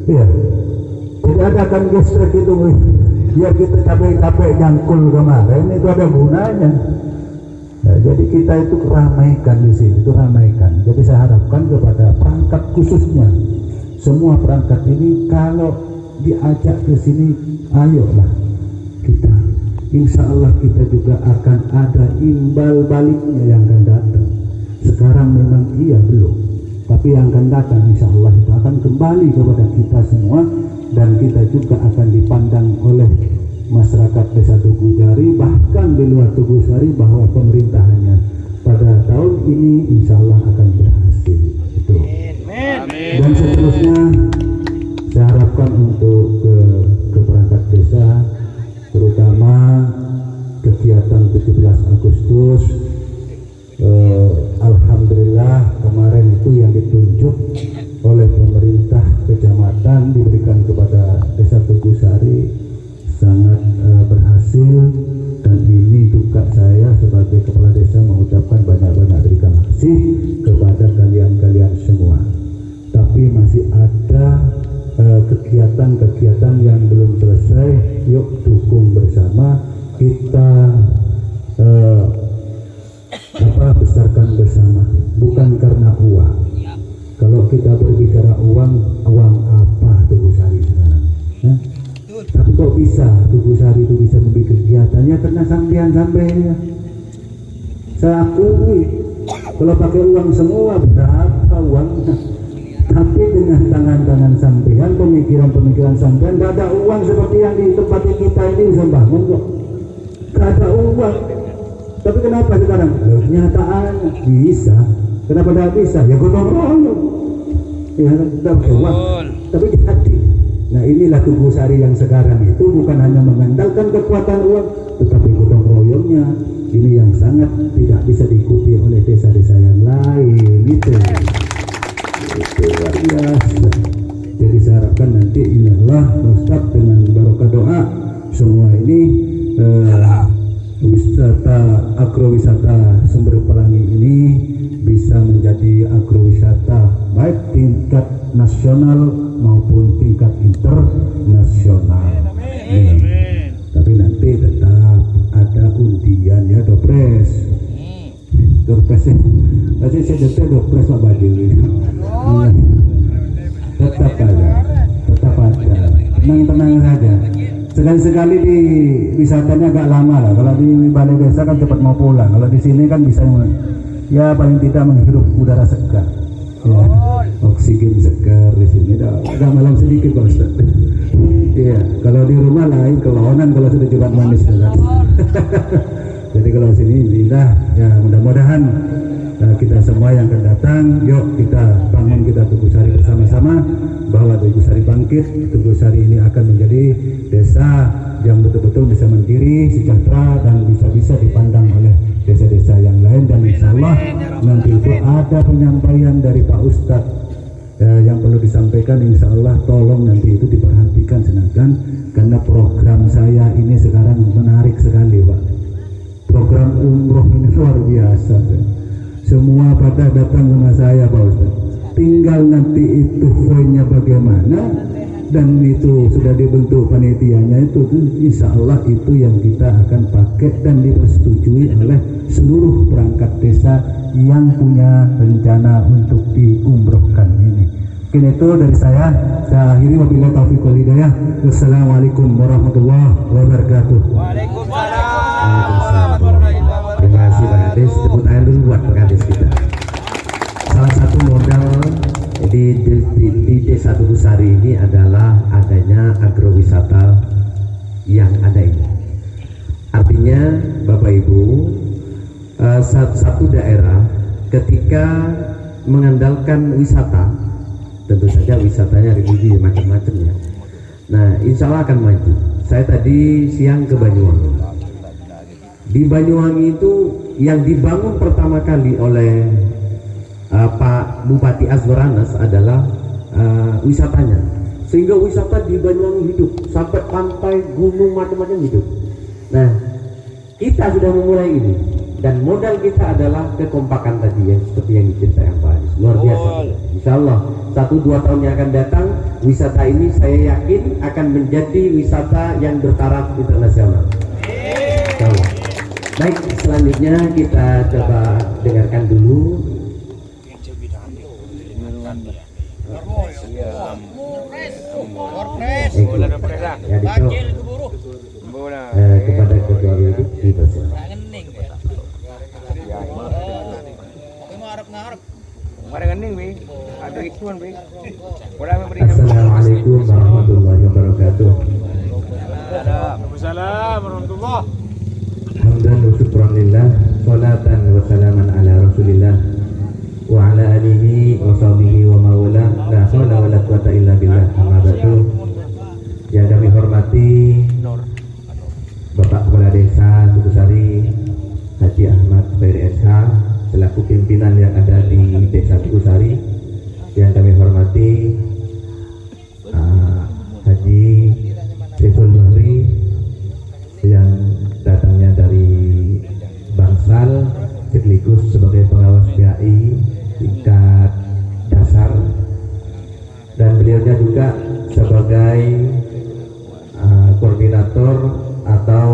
Iya. Jadi ada kan gesrek itu biar kita capek-capek nyangkul kemarin itu ada gunanya. Nah, jadi kita itu ramaikan di sini, itu ramaikan. Jadi saya harapkan kepada perangkat khususnya, semua perangkat ini kalau diajak ke sini, ayolah kita. Insya Allah kita juga akan ada imbal baliknya yang akan datang. Sekarang memang iya belum, tapi yang akan datang insya Allah itu akan kembali kepada kita semua, dan kita juga akan dipandang oleh masyarakat Desa Tugusari, bahkan di luar Tugusari, bahwa pemerintahannya pada tahun ini insya Allah akan berhasil. Itu. Dan seterusnya saya harapkan untuk ke perangkat desa, terutama kegiatan 17 Agustus. Alhamdulillah kemarin itu yang ditunjuk oleh pemerintah kecamatan diberikan kepada Desa Tugusari sangat berhasil, dan ini juga saya sebagai kepala desa mengucapkan banyak-banyak terima kasih kepada kalian-kalian semua. Tapi masih ada kegiatan-kegiatan yang belum selesai, yuk dukung bersama kita, besarkan bersama, bukan karena uang. Kalau kita berbicara uang apa Tugusari sekarang? Tapi kok bisa Tugusari itu bisa membuat kegiatannya karena sampean-sampeannya. Saya akui kalau pakai uang semua berapa uangnya, tapi dengan tangan-tangan sampean, pemikiran-pemikiran sampean, gak ada uang seperti yang di tempat kita ini bisa bangun kok. Gak ada uang. Tapi kenapa sekarang? Kenyataannya bisa. Kenapa tidak bisa? Ya gotong royong. Ya kita pakai uang. Tapi jadi Nah inilah Tugu Sari yang sekarang itu bukan hanya mengandalkan kekuatan uang, tetapi gotong royongnya ini yang sangat tidak bisa diikuti oleh desa-desa yang lain. Itu luar biasa. Jadi saya harapkan nanti inilah Ustaz dengan barokah doa semua ini wisata agrowisata Sumber Pelangi ini bisa menjadi agrowisata baik tingkat nasional maupun tingkat internasional. Tapi nanti tetap ada undian ya, Dopres. Dopres ya. Tadi saya detik Dopres Pak Badi. Tetap ada. Tenang saja. Sekali-sekali di wisatanya agak lama lah. Kalau di balai desa kan cepat mau pulang. Kalau di sini kan bisa ya paling tidak menghirup udara segar. Ya, oksigen segar di sini. Agak malam sedikit Pak Ustaz. Iya, kalau di rumah lain kelonan kalau sudah Jumat manis kan. Jadi kalau sini alhamdulillah ya mudah-mudahan kita semua yang akan datang, yuk kita bangun kita Tugu Sari bersama-sama bahwa Tugu Sari bangkit. Tugu Sari ini akan menjadi desa yang betul-betul bisa mandiri, sejahtera dan bisa-bisa dipandang oleh desa-desa yang lain. Dan insya Allah nanti itu ada penyampaian dari Pak Ustadz yang perlu disampaikan. Insya Allah tolong nanti itu diperhatikan sedangkan karena program saya ini sekarang menarik sekali Pak. Program umroh ini luar biasa kan? Semua pada datang sama saya Pak Ustaz. Tinggal nanti itu poinnya bagaimana dan itu sudah dibentuk panitianya itu insya Allah itu yang kita akan pakai dan dipersetujui oleh seluruh perangkat desa yang punya rencana untuk diumrohkan ini. Mungkin itu dari saya akhiri wabillahi taufiq wal hidayah. Wassalamualaikum warahmatullahi wabarakatuh. Waalaikumsalam. Terima kasih Pak Kades. Tepuk tangan dulu buat Pak Kades kita. Salah satu modal di Desa Tugu Sari ini adalah adanya agrowisata yang ada ini. Artinya Bapak Ibu, satu daerah ketika mengandalkan wisata, tentu saja wisatanya religi macam-macam ya. Nah insya Allah akan maju. Saya tadi siang ke Banyuwangi. Di Banyuwangi itu yang dibangun pertama kali oleh Pak Bupati Azwar Anas adalah wisatanya, sehingga wisata di Banyuwangi hidup sampai pantai, gunung macam-macam hidup. Nah kita sudah memulai ini dan modal kita adalah kekompakan tadi yang seperti yang diceritakan Pak Anies, luar biasa. Insya Allah 1-2 tahun yang akan datang wisata ini saya yakin akan menjadi wisata yang bertaraf internasional. Insya Allah. Baik, selanjutnya kita coba dengarkan dulu ya Dito kepada Ketua Widik dipersilakan. Assalamualaikum warahmatullahi wabarakatuh. Waalaikumsalam warahmatullahi. Hamdan wa syukran lillah, salatan wa salaman ala rasulillah wa ala alihi wa sahbihi wa mawala, la hawla wa la quwata illa billah. Amma ba'du. Yang kami hormati Bapak Kepala Desa Tugu Sari Haji Ahmad Khairi SH selaku pimpinan yang ada di Desa Tugu Sari. Yang kami hormati Haji Saiful Bahri yang datangnya dari Bangsal sekaligus sebagai pengawas PAI tingkat dasar, dan beliaunya juga sebagai koordinator atau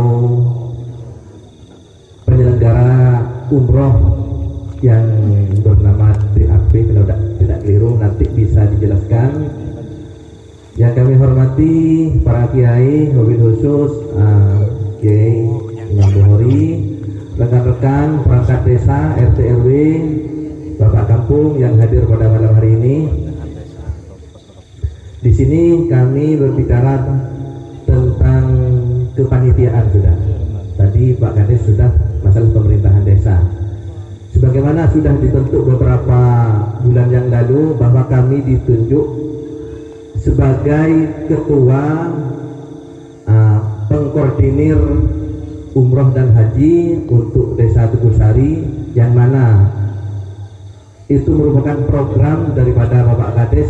penyelenggara umroh yang bernama TAP, kalau tidak keliru nanti bisa dijelaskan. Yang kami hormati para kiai, wabil khusus Kiai Imam Bukhari, rekan-rekan perangkat desa, RT RW, Bapak Kampung yang hadir pada malam hari ini. Di sini kami berbicara tentang kepanitiaan sudah. Tadi Pak Kades sudah masalah pemerintahan desa. Sebagaimana sudah dibentuk beberapa bulan yang lalu bahwa kami ditunjuk sebagai ketua pengkoordinir umroh dan haji untuk Desa Tugusari, yang mana itu merupakan program daripada Bapak Kades,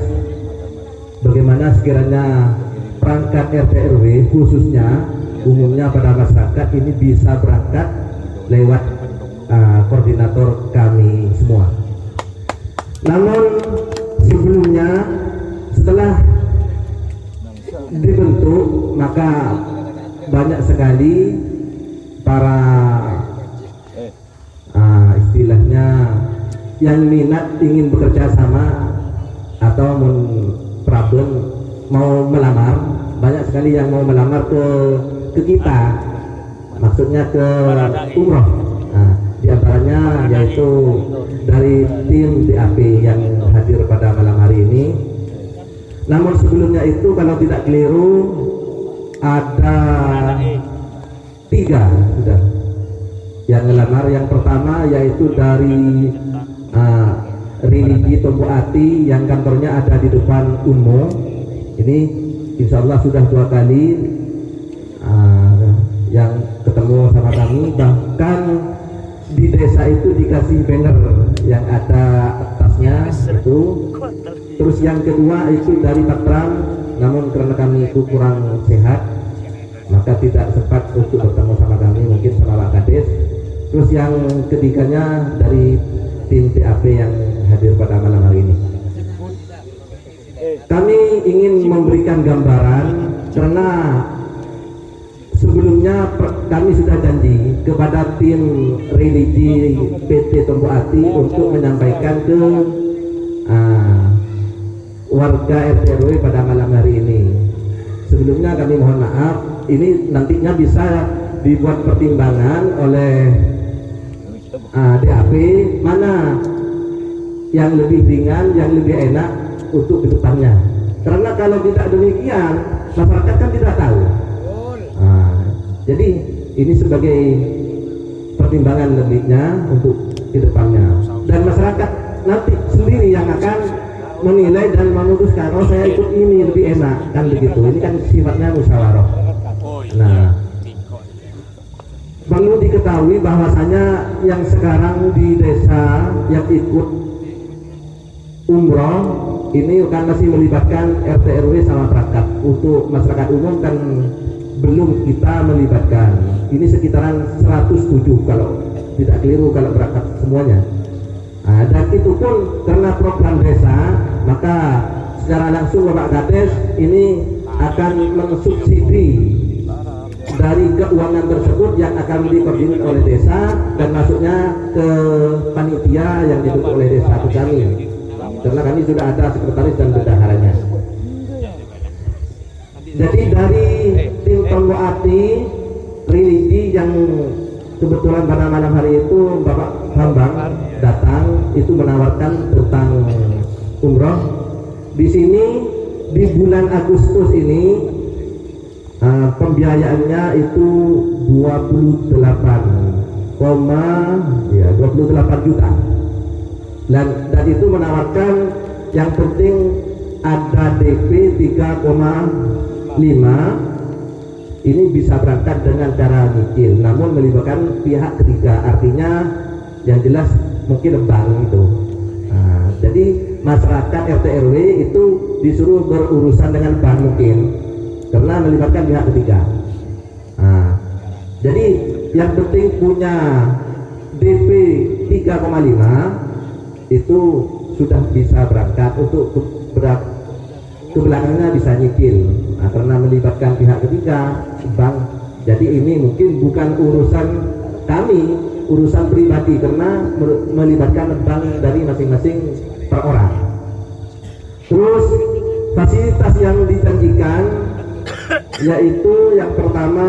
bagaimana sekiranya perangkat RT RW khususnya umumnya pada masyarakat ini bisa berangkat lewat koordinator kami semua. Namun sebelumnya setelah dibentuk maka banyak sekali para istilahnya yang minat ingin bekerja sama atau problem mau melamar, banyak sekali yang mau melamar ke kita, maksudnya ke umroh. Di antaranya yaitu dari tim DAP yang hadir pada malam hari ini. Namun sebelumnya itu kalau tidak keliru ada 3 sudah yang melamar. Yang pertama yaitu dari Religi Tombo Ati yang kantornya ada di depan Unmo. Ini insya Allah sudah 2 kali yang ketemu sama kami, bahkan di desa itu dikasih banner yang ada atasnya itu. Terus yang kedua itu dari Patrang, namun karena kami itu kurang sehat maka tidak sempat untuk bertemu sama kami, mungkin sama Pak Kades. Terus yang ketiganya dari tim TAP yang hadir pada malam hari ini. Kami ingin memberikan gambaran karena sebelumnya kami sudah janji kepada tim religi PT Tombo Ati untuk menyampaikan ke warga RT RW pada malam hari ini. Sebelumnya kami mohon maaf, ini nantinya bisa dibuat pertimbangan oleh DAP mana yang lebih ringan, yang lebih enak untuk kedepannya. Karena kalau tidak demikian, masyarakat kan tidak tahu. Jadi ini sebagai pertimbangan lebihnya untuk kedepannya. Dan masyarakat nanti sendiri yang akan menilai dan memutuskan, oh saya ikut ini lebih enak, kan begitu. Ini kan sifatnya musyawarah. Nah, perlu diketahui bahwasanya yang sekarang di desa yang ikut umroh ini kan masih melibatkan RT RW sama perangkat. Untuk masyarakat umum kan belum kita melibatkan. Ini sekitaran 107 kalau tidak keliru kalau berangkat semuanya. Dan itu pun karena program desa, maka secara langsung Bapak Kades ini akan mensubsidi dari keuangan tersebut yang akan dikoordinir oleh desa dan masuknya ke panitia yang dibentuk oleh desa ke kami. Karena kami sudah ada sekretaris dan bendaharanya. Jadi dari tim Tombo Ati religi yang kebetulan pada malam hari itu Bapak Bambang datang itu menawarkan tentang umroh. Di sini di bulan Agustus ini pembiayaannya itu 28 juta. Dan itu menawarkan yang penting ada DP 3,5. Ini bisa berangkat dengan cara nyicil, namun melibatkan pihak ketiga, artinya yang jelas mungkin bank itu. Jadi masyarakat RT RW itu disuruh berurusan dengan bank mungkin, karena melibatkan pihak ketiga. Jadi yang penting punya DP 3,5 itu sudah bisa berangkat, untuk ke belakangnya bisa nyicil. Karena melibatkan pihak ketiga, bank. Jadi ini mungkin bukan urusan kami, urusan pribadi, karena melibatkan bank dari masing-masing per orang. Terus fasilitas yang dijanjikan yaitu yang pertama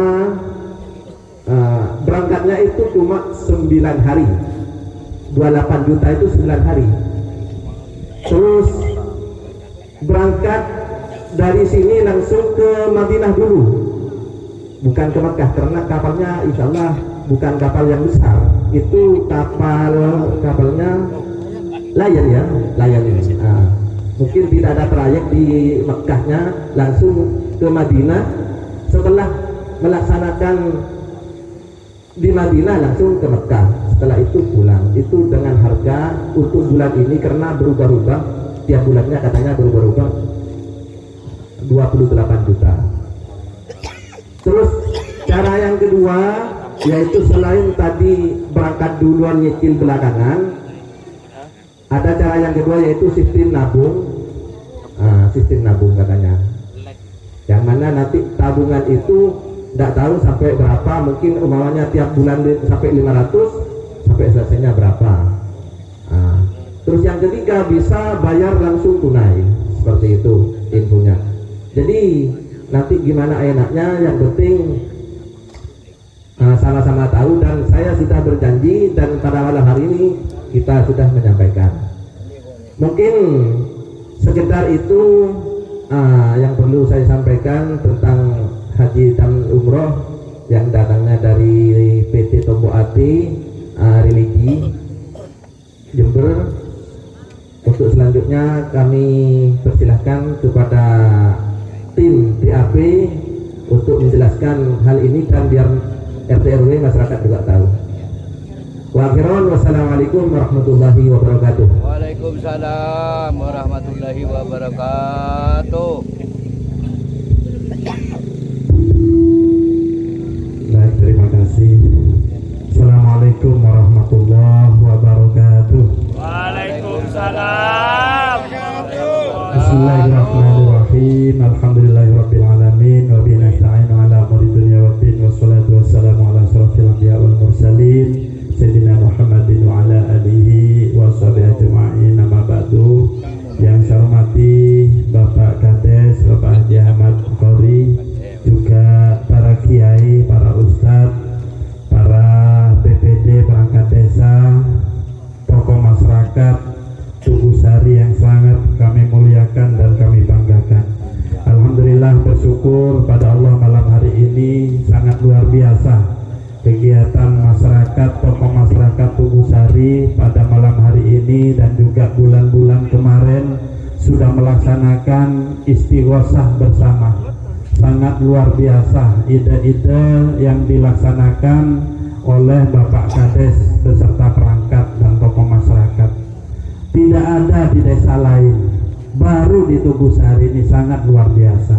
berangkatnya itu cuma 9 hari, 28 juta itu 9 hari. Terus berangkat dari sini langsung ke Madinah dulu, bukan ke Mekah, karena kapalnya insya Allah bukan kapal yang besar, itu kapalnya Lion ya, Lion ini. Mungkin tidak ada trayek di Mekkahnya, langsung ke Madinah. Setelah melaksanakan di Madinah langsung ke Mekkah, setelah itu pulang. Itu dengan harga untuk bulan ini karena berubah-ubah, tiap bulannya katanya berubah-ubah, 28 juta. Terus cara yang kedua yaitu selain tadi berangkat duluan nyicil belakangan, ada cara yang kedua yaitu sistem nabung. Sistem nabung katanya, yang mana nanti tabungan itu tidak tahu sampai berapa, mungkin umpamanya tiap bulan sampai 500, sampai selesainya berapa. Terus yang ketiga bisa bayar langsung tunai, seperti itu infonya. Jadi nanti gimana enaknya, yang penting sama-sama tahu, dan saya sudah berjanji dan pada malam hari ini kita sudah menyampaikan. Mungkin sekedar itu yang perlu saya sampaikan tentang haji dan umroh yang datangnya dari PT Tombo Ati Religi Jember. Untuk selanjutnya kami persilahkan kepada tim TAP untuk menjelaskan hal ini dan biar RT RW masyarakat juga tahu. Wa akhiran, wassalamualaikum warahmatullahi wabarakatuh. Waalaikumsalam warahmatullahi wabarakatuh. Baik, terima kasih. Assalamualaikum warahmatullahi wabarakatuh. Waalaikumsalam. Bismillahirrahmanirrahim. Alhamdulillahirabbil alamin wa bihi nasta'inu ala umuri dunya waddin, wassalatu wassalamu ala asyrofil anbiya wal mursalin Sayyidina Muhammadin wa ala alihi wa sahbihi ajma'in. Amma ba'du. Yang saya hormati Bapak Kades, Bapak Haji Ahmad Bukhari, juga para kiai, para ustadz, para BPD perangkat desa, tokoh masyarakat Tugusari yang sangat kami muliakan dan kami banggakan. Alhamdulillah, bersyukur pada Allah malam hari ini sangat luar biasa kegiatan masyarakat, tokoh masyarakat Tugusari pada malam hari ini dan juga bulan-bulan kemarin sudah melaksanakan istighosah bersama. Sangat luar biasa ide-ide yang dilaksanakan oleh Bapak Kades beserta perangkat dan tokoh masyarakat. Tidak ada di desa lain, baru di Tugusari ini, sangat luar biasa.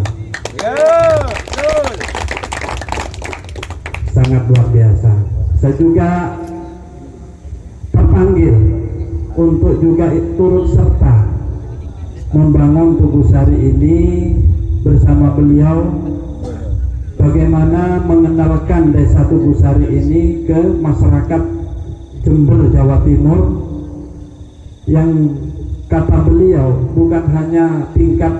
Sangat luar biasa. Saya juga terpanggil untuk juga turut serta membangun Tugusari ini bersama beliau, bagaimana mengenalkan desa Tugusari ini ke masyarakat Jember, Jawa Timur, yang kata beliau bukan hanya tingkat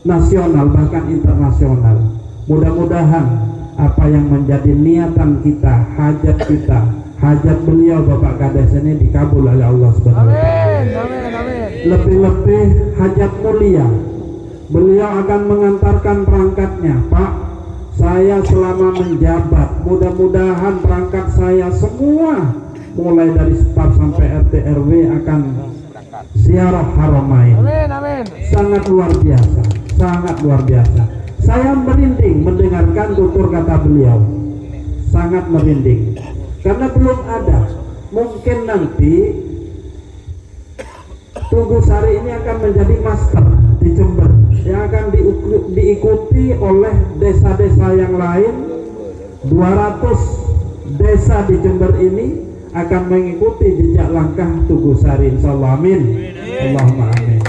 nasional bahkan internasional. Mudah-mudahan apa yang menjadi niatan kita, hajat beliau Bapak Kades ini dikabul oleh Allah Subhanahu wa taala. Lebih-lebih hajat mulia, beliau akan mengantarkan perangkatnya. Pak, saya selama menjabat, mudah-mudahan perangkat saya semua mulai dari staf sampai RT RW akan ziarah Haramain. Sangat luar biasa, sangat luar biasa. Saya merinding mendengarkan tutur kata beliau, sangat merinding karena belum ada. Mungkin nanti Tugusari ini akan menjadi master di Jember yang akan diikuti oleh desa-desa yang lain. 200 desa di Jember ini akan mengikuti jejak langkah Tugusari, insyaallah. Amin. Allahumma amin.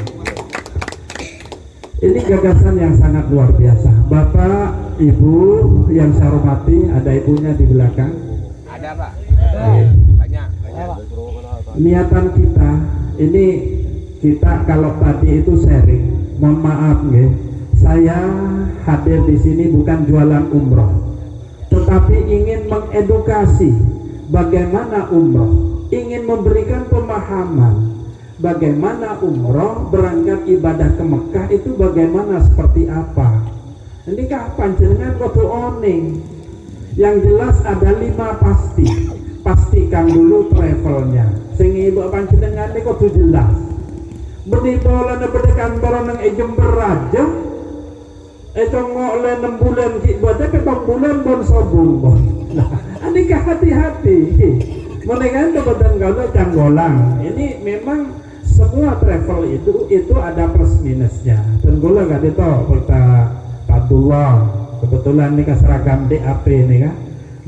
Ini gagasan yang sangat luar biasa. Bapak, Ibu yang saya hormati, ada ibunya di belakang. Ada, Pak. Banyak. Niatan kita ini, kita kalau tadi itu sharing, mohon maaf nggih, saya hadir di sini bukan jualan umroh, tetapi ingin mengedukasi bagaimana umroh, ingin memberikan pemahaman bagaimana umroh, berangkat ibadah ke Mekah itu bagaimana, seperti apa. Ini kapan jenengan kudu oning. Yang jelas ada 5 pasti. Pastikan dulu travelnya. Sing ibu panjenengan ini kudu jelas. Beni bola na pada kantor nang Jember aja. Ngok le 6 bulan ki buat ke 2 bulan bon sobung bon. Nah, anika hati-hati. Menekan ke badan kalau canggolang. Ini memang semua travel itu ada plus minusnya. Tenggula gak itu kita Abdullah kebetulan nih seragam DAP nih kan.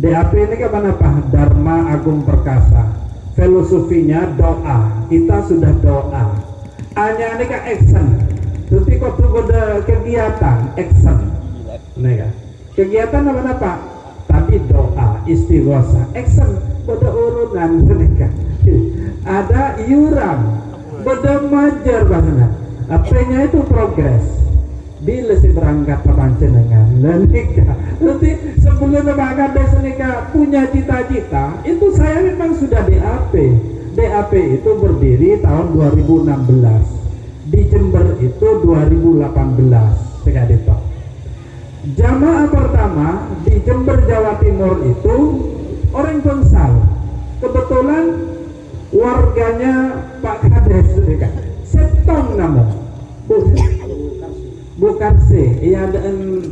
DAP ini kan apa? Dharma Agung Perkasa. Filosofinya doa. Kita sudah doa. Hanya ini kan action. Jadi kok tuh ada kegiatan action. Nih kan. Kegiatan apa? Tadi doa, istighosa, action, pada urunan nih kan. Ada iuran, pada majar bahana. Apanya itu progres. Bila si berangkat ke panjenengan nikah, nanti sebelum berangkat desa nikah punya cita-cita, itu saya memang sudah DAP. DAP itu berdiri tahun 2016, di Jember itu 2018, sekali itu. Jamaah pertama di Jember Jawa Timur itu orang Konsal, kebetulan warganya Pak Kades, Setong namun. Bukarse, ia adaan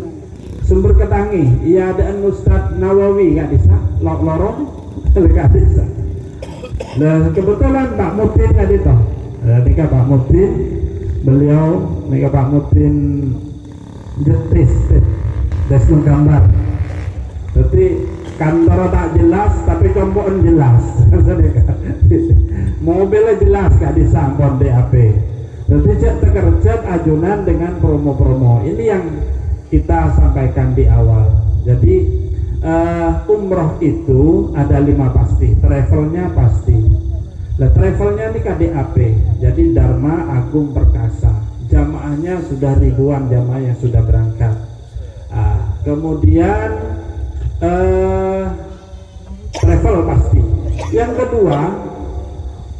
Sumber Ketangi, ia adaan Ustadz Nawawi gak bisa, lorong gak bisa. Nah kebetulan Pak Mutin gak bisa. Nika Pak Mutin, beliau nika Pak Mutin jetis, desmond gambar. Jadi kantor tak jelas, tapi compokan jelas. Mobilnya jelas gak disampon DAP. Jadi terkerjat ajunan dengan promo-promo. Ini yang kita sampaikan di awal. Jadi umroh itu ada 5 pasti. Travelnya pasti. Nah travelnya ini KDAP. Jadi Dharma Agung Perkasa. Jamaahnya sudah ribuan jamaah yang sudah berangkat. Kemudian travel pasti. Yang kedua,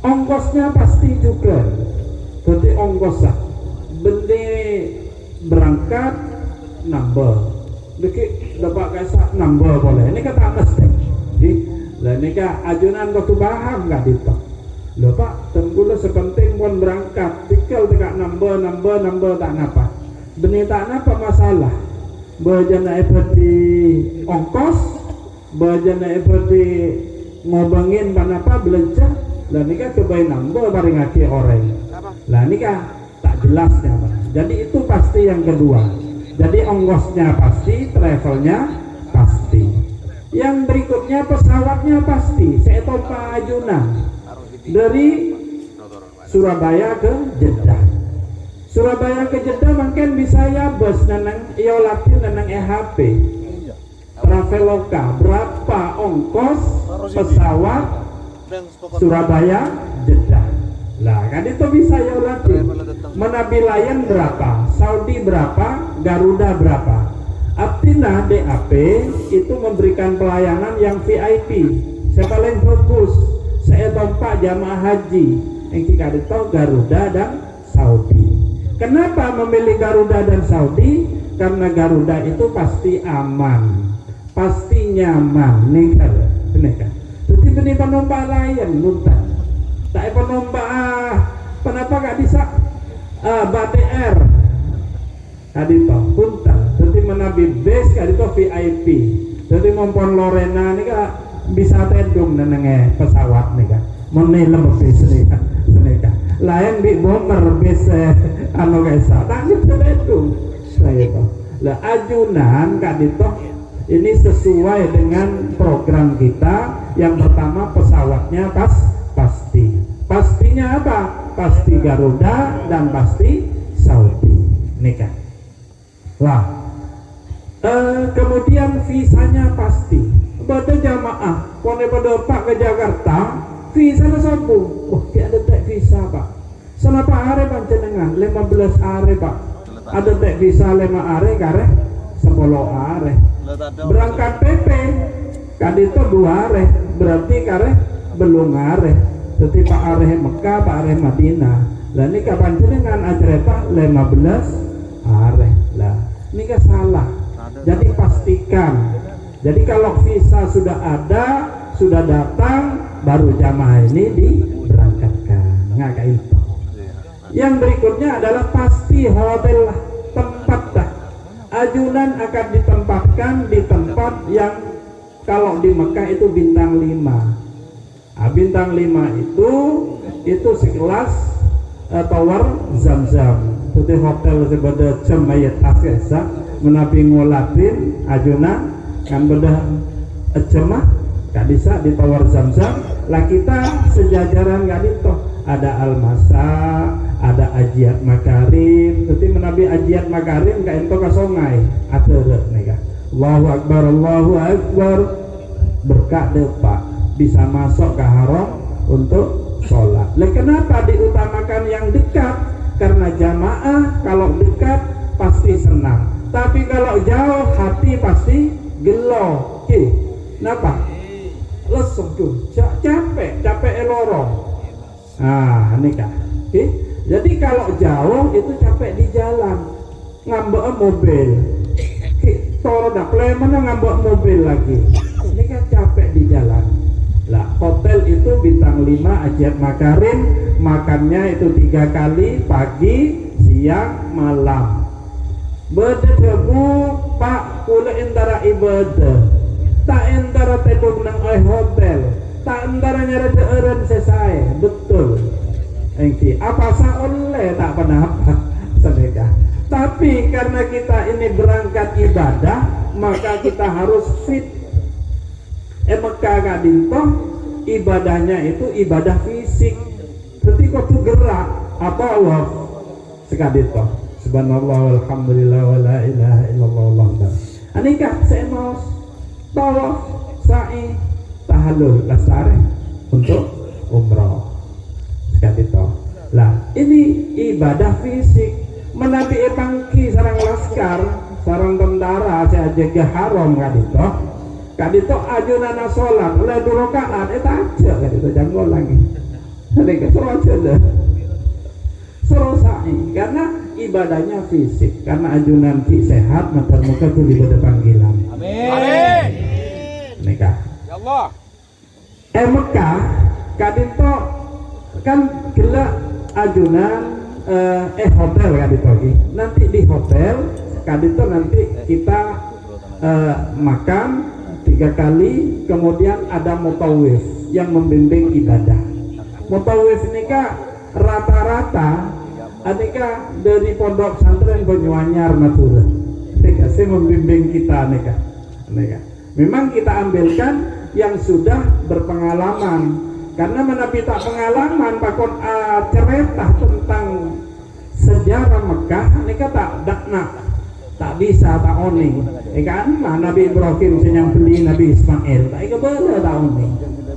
ongkosnya pasti juga. Jadi ongkosah bende berangkat nambah dikit dapat kaisa nambah boleh ini kata mesti lah ini kah ajunan kau paham gak itu lho Pak tenggula sepenting pun berangkat tikal dekat nambah tak napa benih tak napa masalah bejana seperti ongkos bejana seperti ngobengin panapa belajar lah nikah kebaik nambah bareng aki orang lah nikah tak jelasnya Pak. Jadi itu pasti yang kedua. Jadi ongkosnya pasti, travelnya pasti. Yang berikutnya pesawatnya pasti. Saya tompa ajunan dari Surabaya ke Jeddah. Surabaya ke Jeddah mungkin bisa ya bus nanang iolatin nanang EHP. Traveloka berapa ongkos pesawat Surabaya Jeddah? Lah kan itu bisa ya ulatih. Menabilayan berapa? Saudi berapa? Garuda berapa? Artinya DAP itu memberikan pelayanan yang VIP. Saya paling fokus. Saya tompak jamaah haji yang kita tahu Garuda dan Saudi. Kenapa memilih Garuda dan Saudi? Karena Garuda itu pasti aman, pasti nyaman, nih kan? Jadi benih penumpang lain nuntut. Tak penumpang kenapa gak bisa BTR tadi toh punta jadi menabi base kali toh VIP jadi mompon Lorena ini kan bisa tendung nenenge pesawat nih kan menilem base nih kan lain di bomber base anu kaisa tak bisa tendung saya toh lah ajunan kali toh ini sesuai dengan program kita. Yang pertama pesawatnya pastinya apa? Pasti Garuda dan pasti Saudi nikah. Wah, kemudian visanya pasti. Pada jamaah, pada Pak ke Jakarta, visa sambung. Wah, ada tek visa Pak. Selapa hari panjenengan 15 hari Pak. Ada tek visa 5 hari kare 10 hari. Berangkat PP kadito 2 hari, berarti kare belum hari. Jadi Pak Areh Mekah, Pak Areh Madinah. Lah ini kapan jenengan ajareta 15 hari. Lah ini kan salah. Jadi pastikan. Jadi kalau visa sudah ada, sudah datang, baru jamaah ini diberangkatkan. Nggak kayak itu. Yang berikutnya adalah pasti hotel lah, tempat dah. Ajunan akan ditempatkan di tempat yang kalau di Mekah itu bintang 5. Bintang 5 itu sekelas tower Zam-Zam. Itu hotel sepada cemayat askesa menapi ngolatin ajunan kan beda cemah gak bisa di tower Zam-Zam lah kita sejajaran gak dito ada Al-Masa, ada Ajiat Makarim, tapi menabi Ajiat Makarim ka ento ka songai ateureuh nega. Allahu Akbar berkah depak bisa masuk ke haram untuk sholat. Lah kenapa diutamakan yang dekat? Karena jamaah kalau dekat pasti senang, tapi kalau jauh hati pasti gelo. Kenapa? Lesung tuh, capek elorong. Ini kan. Jadi kalau jauh itu capek di jalan, ngambek mobil. Toro dak mana ngambek mobil lagi. Ini kan capek di jalan. Lah hotel itu bintang 5 Ajiat Makarim, makannya itu 3 kali pagi, siang, malam. Bede debu Pak kula intara ibadah. Tak intara tedung nang hotel. Tak antara nyara deureun selesai, betul. Engki apa sa oleh tak pernah apa sedekah. Tapi karena kita ini berangkat ibadah, maka kita harus fit. Mekah kadintoh ibadahnya itu ibadah fisik. Ketika tu gerak apa Allah sekadito. Subhanallah walhamdulillah wa la ilaha illallah wallahu. Anikah semos tawaf sa'i tahallul lastare untuk umroh sekadito. Lah ini ibadah fisik menabi pangki sarang laskar sarang tentara saya jaga haram kadito ajunana sholat oleh 2 rakaat eta aja kadito jangan lagi sadeka suruh aja deh suruh sa'i karena ibadahnya fisik karena ajunan ki sehat mata muka tu ibadah panggilan amin nikah Ya Allah. Mekah kadito kan gila ajunan hotel kadito nanti di hotel kadito nanti kita makan 3 kali kemudian ada mutawif yang membimbing ibadah. Mutawif ini kak rata-rata adika dari pondok pesantren Banyuanyar Madura dikasih membimbing kita nika. Memang kita ambilkan yang sudah berpengalaman karena menapi tak pengalaman pakon cerita tentang sejarah Mekah nika tak bisa tak oning kan Nabi Ibrahim senyang beli Nabi Ismail tak kebala tak oning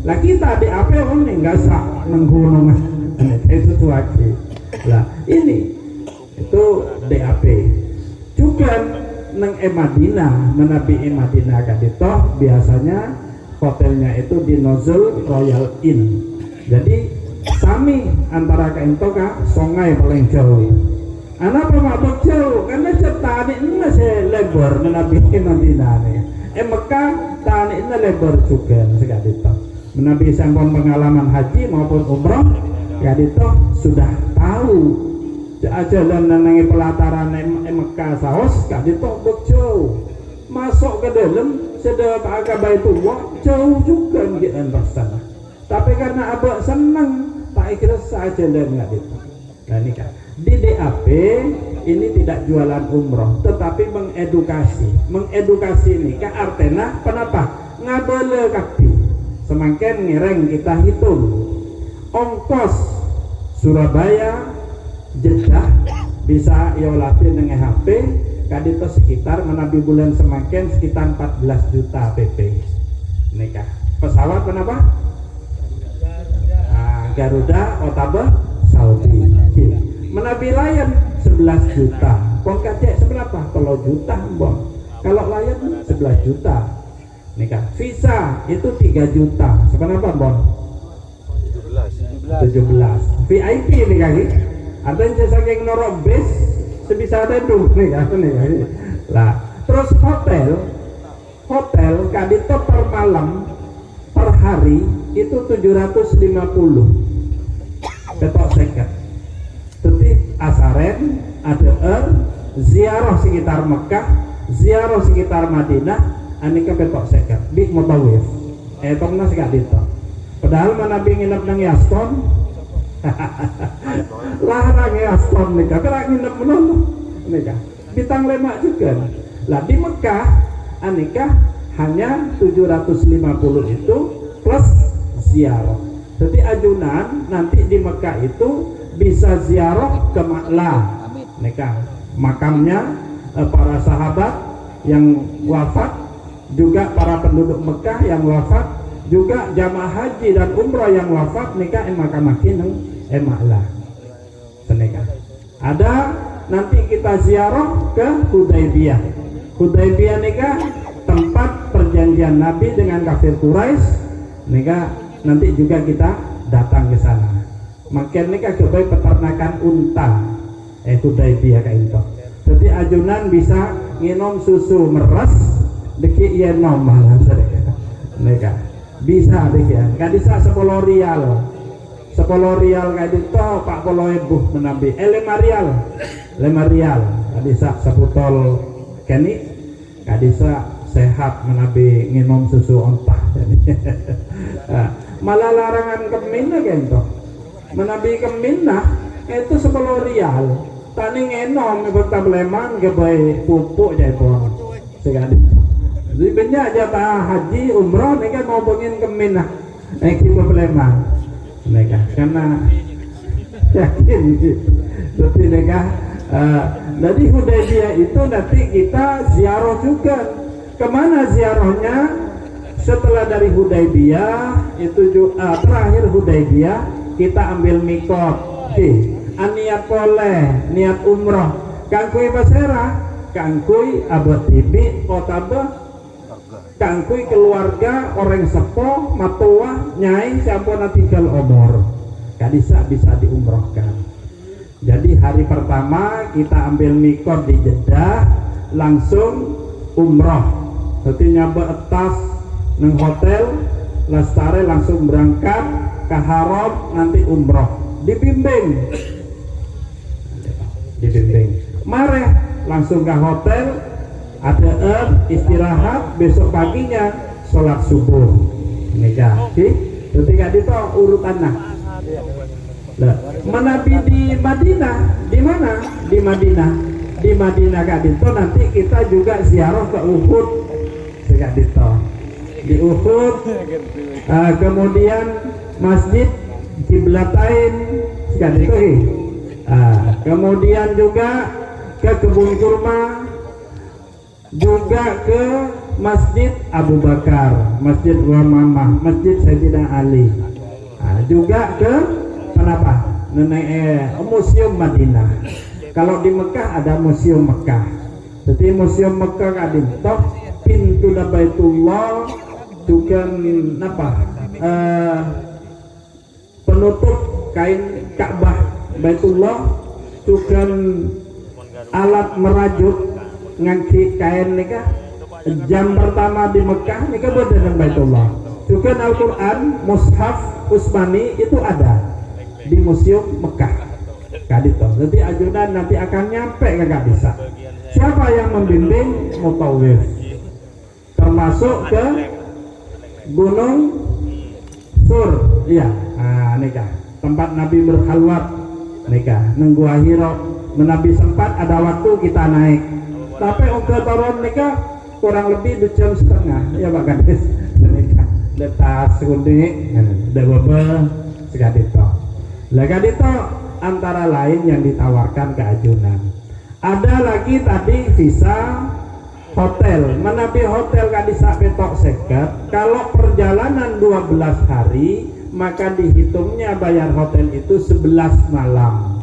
lah kita di apa oning gak sah nenggunung itu tuh aja lah ini itu DAP juga neng Madinah menabi Madinah kadito biasanya hotelnya itu di Nozul Royal Inn. Jadi sami antara kainto ka songai paling jauh. Anak pemak jauh karena tani ini masih lebar menabi Madinah nih. Mekah tani ini lebar juga sekadito. Menabi sampun pengalaman haji maupun umroh kadito sudah tahu jalan nangi pelataran Mekah saos kadito jauh masuk ke dalam sedang akabai itu jauh juga nggak rasanya. Tapi karena abang senang tak kira saja dan nggak itu. Nah ini kan di DAP ini tidak jualan umroh, tetapi mengedukasi ini ke artena kenapa ngabele kakti semakin ngereng kita hitung ongkos Surabaya Jeddah bisa iolatin dengan HP kadito sekitar menabi bulan semakin sekitar 14 juta PP nikah. Pesawat kenapa? Garuda Otaba Saudi menabi Lion 11 juta pongkacek seberapa? Kalau juta bon kalau Lion 11 juta nikah. Visa itu 3 juta sebenarnya bon 17 VIP nikah ada yang saking norok base sebisa ada tuh nih lah. Terus hotel kadito per malam per hari itu 750 ketok seket. Tapi kemarin ada ziarah sekitar Mekah, ziarah sekitar Madinah, anika petok seket di mutawif. Tongna sekak dito. Padahal Nabi nginep nang Yaston. Larang Yaston nika, kira nginep menolong nika. Bintang lemak juga. Lah di Mekah anika hanya 750 itu plus ziarah. Jadi ajunan nanti di Mekah itu bisa ziarah ke Maklah, nika makamnya para sahabat yang wafat, juga para penduduk Mekah yang wafat, juga jamaah haji dan umrah yang wafat nika makamakin Maklah. Nika ada nanti kita ziarah ke Hudaybiyah. Hudaybiyah nika tempat perjanjian Nabi dengan kafir Quraisy. Nika nanti juga kita datang ke sana. Makin nika kebaik peternakan unta. Hudaybiyah kayak itu. Jadi ajunan bisa nginom susu meres deki yenom malah sedekah. Nika bisa deki. Kan bisa 10 rial. 10 rial kayak itu 40.000 menabi. 5 rial. 5 rial. Kan bisa seputol keni. Kan bisa sehat menabi nginom susu onta. Malah larangan keminah gitu. Menabi keminah itu 10 rial. Tani ngenom beberapa leman ke bayi pupuk jai pun. Sekali. Jadi banyak jatah haji umroh nih kan ngomongin keminah. Kita leman. Nih karena yakin. Jadi nih jadi Hudaybiyah itu nanti kita ziarah juga. Kemana ziarahnya? Setelah dari Hudaybiyah itu terakhir Hudaybiyah kita ambil mikot. Niat boleh, niat umroh. Kangkui basera, kangkui abad tibi, otaba, kangkui keluarga orang sepo, matua, nyai, siapa na tinggal umur. Kadisa bisa diumrohkan. Jadi hari pertama kita ambil mikot di Jeddah, langsung umroh. Jadi nyaba atas neng hotel, lastare langsung berangkat ke haram, nanti umroh. Dibimbing. Mare langsung ke hotel, ada istirahat, besok paginya sholat subuh. Nikah. Ketika itu urutan nah. Menabi di Madinah, di mana? Di Madinah. Di Madinah kak itu nanti kita juga ziarah ke Uhud. Kak itu. Di Uhud, kemudian Masjid Qiblatain, kak itu. Kemudian juga ke kebun kurma, juga ke Masjid Abu Bakar, Masjid Wamamah, Masjid Sayyidina Ali, juga ke kenapa? Museum Madinah. Kalau di Mekah ada Museum Mekah. Jadi Museum Mekah kadintoh pintu Baitullah juga apa? Penutup kain Ka'bah Baitullah juga alat merajut ngangki kain nikah. Jam pertama di Mekah nikah beda dengan Baitullah. Juga Al-Quran Mushaf Utsmani itu ada di Museum Mekah. Kadito. Jadi ajudan nanti akan nyampe nggak bisa. Siapa yang membimbing? Mutawif. Termasuk ke Gunung Sur. Iya. Nikah. Tempat Nabi berkhalwat. Nikah. Nunggu Hira. Menabi sempat ada waktu kita naik. Tapi untuk turun nikah kurang lebih 2 jam setengah. Ya Pak Kadis. Nikah. Letas kundi. Dewabel. Sekadito. Lekadito antara lain yang ditawarkan ke ajunan. Ada lagi tadi visa hotel. Menabi hotel kadisa petok seket. Kalau perjalanan 12 hari, maka dihitungnya bayar hotel itu 11 malam.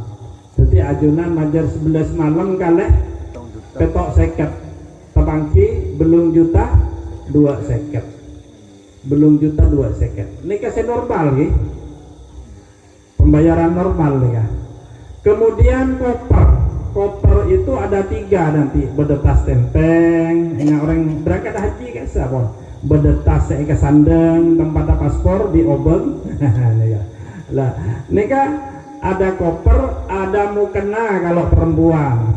Jadi ajunan majar 11 malam kali petok seket. Tepangki belum juta 2 seket. Belum juta 2 seket. Ini kasih normal nih. Pembayaran normal ya. Kemudian koper itu ada 3 nanti, bedetas tenteng, orang berangkat haji kan siapa? Bedetas ke sandeng, tempat paspor di obeng. Lah, nika ada koper, ada mukena kalau perempuan,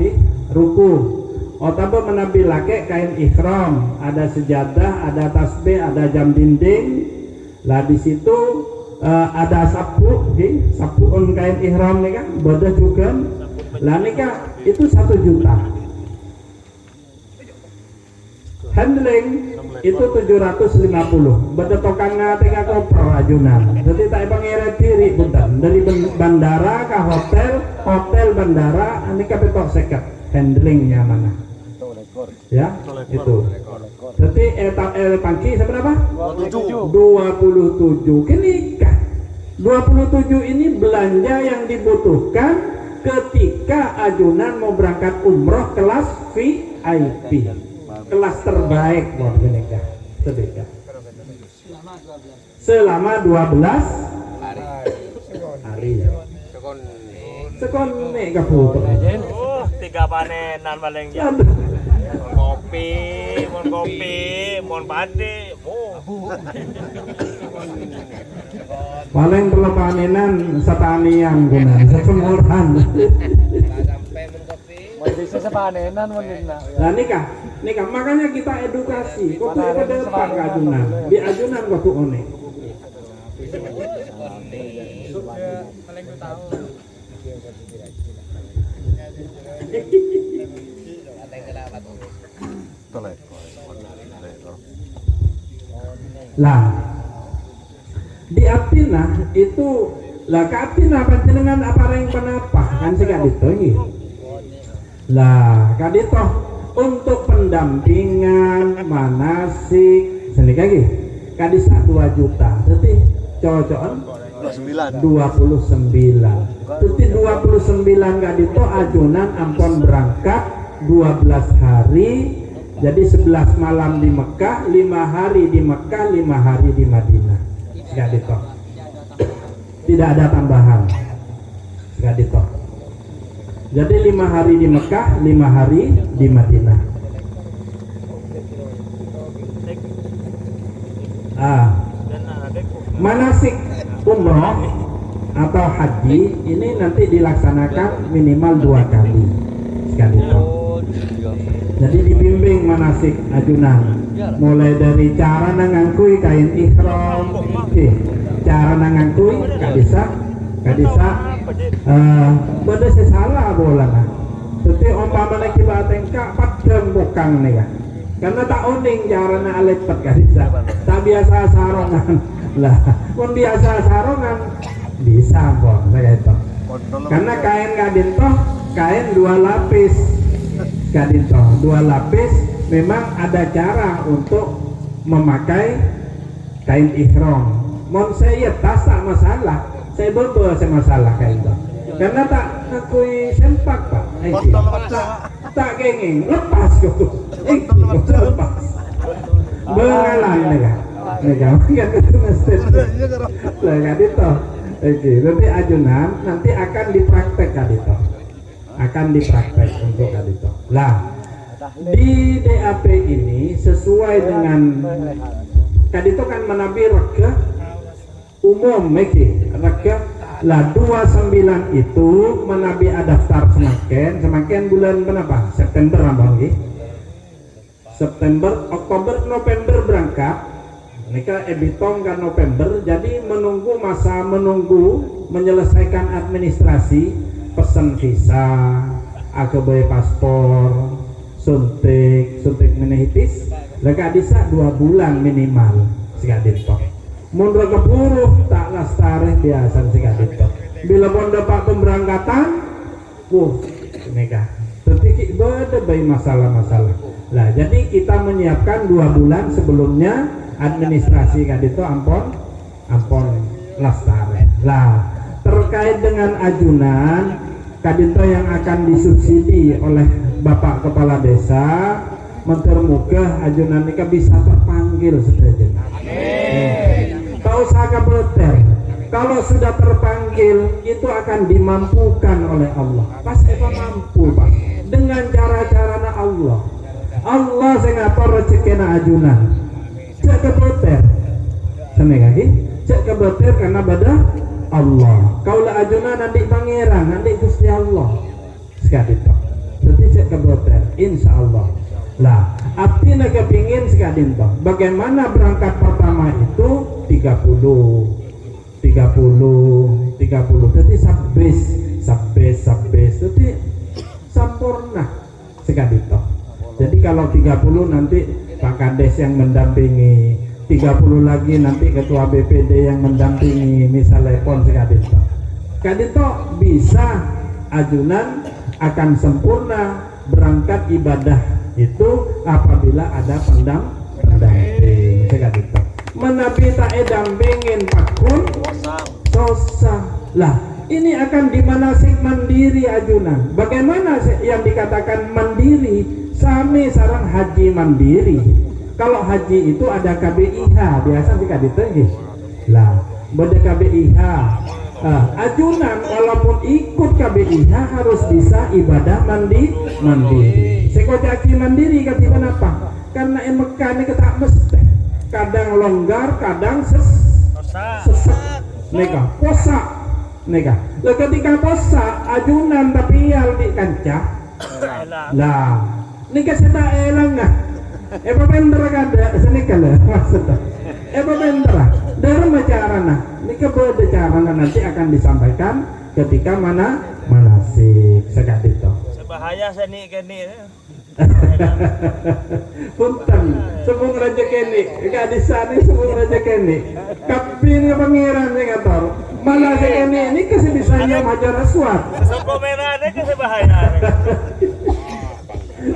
ruku. Otaba menabi laki kain ihram, ada sejadah, ada tasbih, ada jam dinding. Lah di situ ada sapu, sapuun kain ihram nih kan, bodoh juga. Lah nikah itu 1 juta. Handling itu 750. Beda tokangnya tengah koper ajunan. Jadi tak panggil diri punten dari bandara ke hotel, hotel bandara, ini kapetok seket. Handlingnya mana? Ya, itu. Jadi pangki seberapa? 27. Kini kan 27 ini belanja yang dibutuhkan ketika ajunan mau berangkat umroh kelas VIP, kelas terbaik buat mereka. Sedekah selama 12 hari. Sekon nek kabuto. 3 panenan paling ya. Mon kopi, mon pade. Paling perlu panenan setanian guna, sesemuran. Bisa sepanenan menina. Nah nikah, makanya kita edukasi. Kau tuh ke depan ke ajunan, di ajunan kau tuh one. Lah di Atina itu lah ke Atina panjenengan apa yang penapa kan sih kadito lah kadito untuk pendampingan manasik sini lagi kadisa 2 juta jadi cocokan 29 jadi 29 kadito ajunan ampon berangkat 12 hari. Jadi 11 malam di Mekah, 5 hari di Mekah, 5 hari di Madinah. Enggak ditok. Tidak ada tambahan. Enggak ditok. Jadi 5 hari di Mekah, 5 hari di Madinah. Manasik umroh atau haji ini nanti dilaksanakan minimal 2 kali. Sekali ditok. Jadi dibimbing manasik ajunan mulai dari cara nangangkui kain ihram, cara nangangkui kadisa beda sesalah bola nah. Tapi umpamanya kita tengkak padang bokang nih ya, karena tak uning cara na alepet kadisa, tak biasa sarongan lah, pun biasa sarongan bisa boh saya itu, karena kain kadito kain 2 lapis. Kadito 2 lapis memang ada cara untuk memakai kain ihram. Mon saya tak masalah, saya betul saya masalah kain itu. Karena tak ngakui sempak pak, tak gengeng lepas gitu, lepas. Bengalan nih kan itu mesti. Lah kadito, oke. Nanti ajunan nanti akan dipraktek kadito. Akan dipraktek untuk kadito. Lah di DAP ini sesuai dengan kadito kan menabi rega umum rega lah 29 itu menabi daftar semakin bulan berapa? September abang September, Oktober, November berangkat. Mereka ebitong kan November, jadi menunggu menyelesaikan administrasi pesan visa, AKB paspor, suntik meningitis, lega bisa 2 bulan minimal sikadito. Mundur keburu tak lastareh biasa sikadito. Bila pun dapat pemberangkatan, nega. Tetik berdebai masalah-masalah. Lah jadi kita menyiapkan 2 bulan sebelumnya administrasi kadito ampon lastareh. Lah terkait dengan ajunan kadito yang akan disubsidi oleh Bapak Kepala Desa, mentermuka ajunan ini bisa terpanggil sedaja. Tak usah kabeter. Kalau sudah terpanggil itu akan dimampukan oleh Allah. Pas Eva mampu pak dengan cara-cara Allah. Allah saya ngatur rezeki na ajunan. Cek kabeter. Sampai lagi. Cek kabeter karena badah Allah. Kaulah ajunan nanti pangeran, nanti Gusti Allah. Sekali tok. Jadi cek keboter, insya Allah. Lah, artinya kepingin sekali tok. Bagaimana berangkat pertama itu 30. Jadi sabes. Jadi sempurna sekali tok. Jadi kalau 30 nanti Pak Kades yang mendampingi, 30 lagi nanti Ketua BPD yang mendampingi, misalnya pon sekali tok. Kadito bisa ajunan akan sempurna berangkat ibadah itu apabila ada pendamping sekali tok. Menabi tak dampingin pakun sosa lah. Ini akan dimanasik mandiri ajunan. Bagaimana yang dikatakan mandiri? Sami sarang haji mandiri. Kalau haji itu ada KBIH, biasa dikatakan lah, beda KBIH. Ajunan walaupun ikut KBIH harus bisa ibadah mandiri. Sekojaki mandiri ketiban apa? Karena Mekah ini ketak mesti. Kadang longgar, kadang sesek. Nega posa. Nega. Lah ketika posa ajunan tapi yang di kancah. Lah, nega seda elang nggak? Apa bendera kada senikala maksudnya? Apa bendera? Dalam carana. Nega beda carana nanti akan disampaikan ketika manasik sekali itu. Sebahaya seni kene. Punten, sebung raja kene, kadisani sebung raja kene. Kapin ke pangeran sing ngatur. Malah kene ini kasih bisanya majar aswat. Soko merah deh ke sebahaya.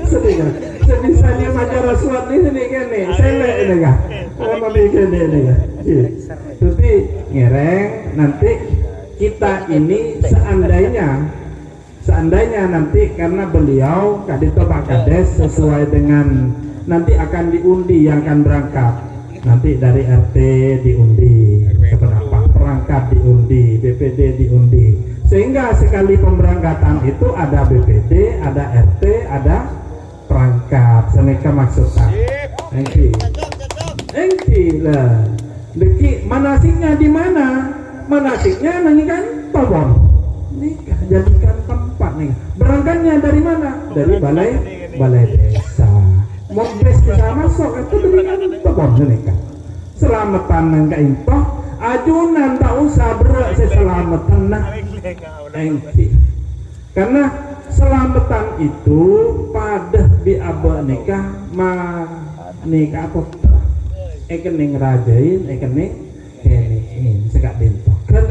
Sedih. Sebisanya majar aswat ini kene. Selek ini kah? Apa bikin ini kah? Jadi ngereng nanti kita ini seandainya nanti karena beliau Kadito Pak Kades sesuai dengan nanti akan diundi yang akan berangkat nanti dari RT diundi seberapa perangkat diundi BPD diundi sehingga sekali pemberangkatan itu ada BPD ada RT ada perangkat senika maksudnya engki lah deki manasiknya di mana manasiknya nangikan tobon nikah jadikan tempat nih berangkatnya dari mana dari balai desa mau bisa masuk itu diberikan tebon nikah selamatan nggak intoh ajunan tak usah berat selamatan nah engki karena selamatan itu pada di abah nikah nikah putra ekening rajain ekening sekak dintoh kan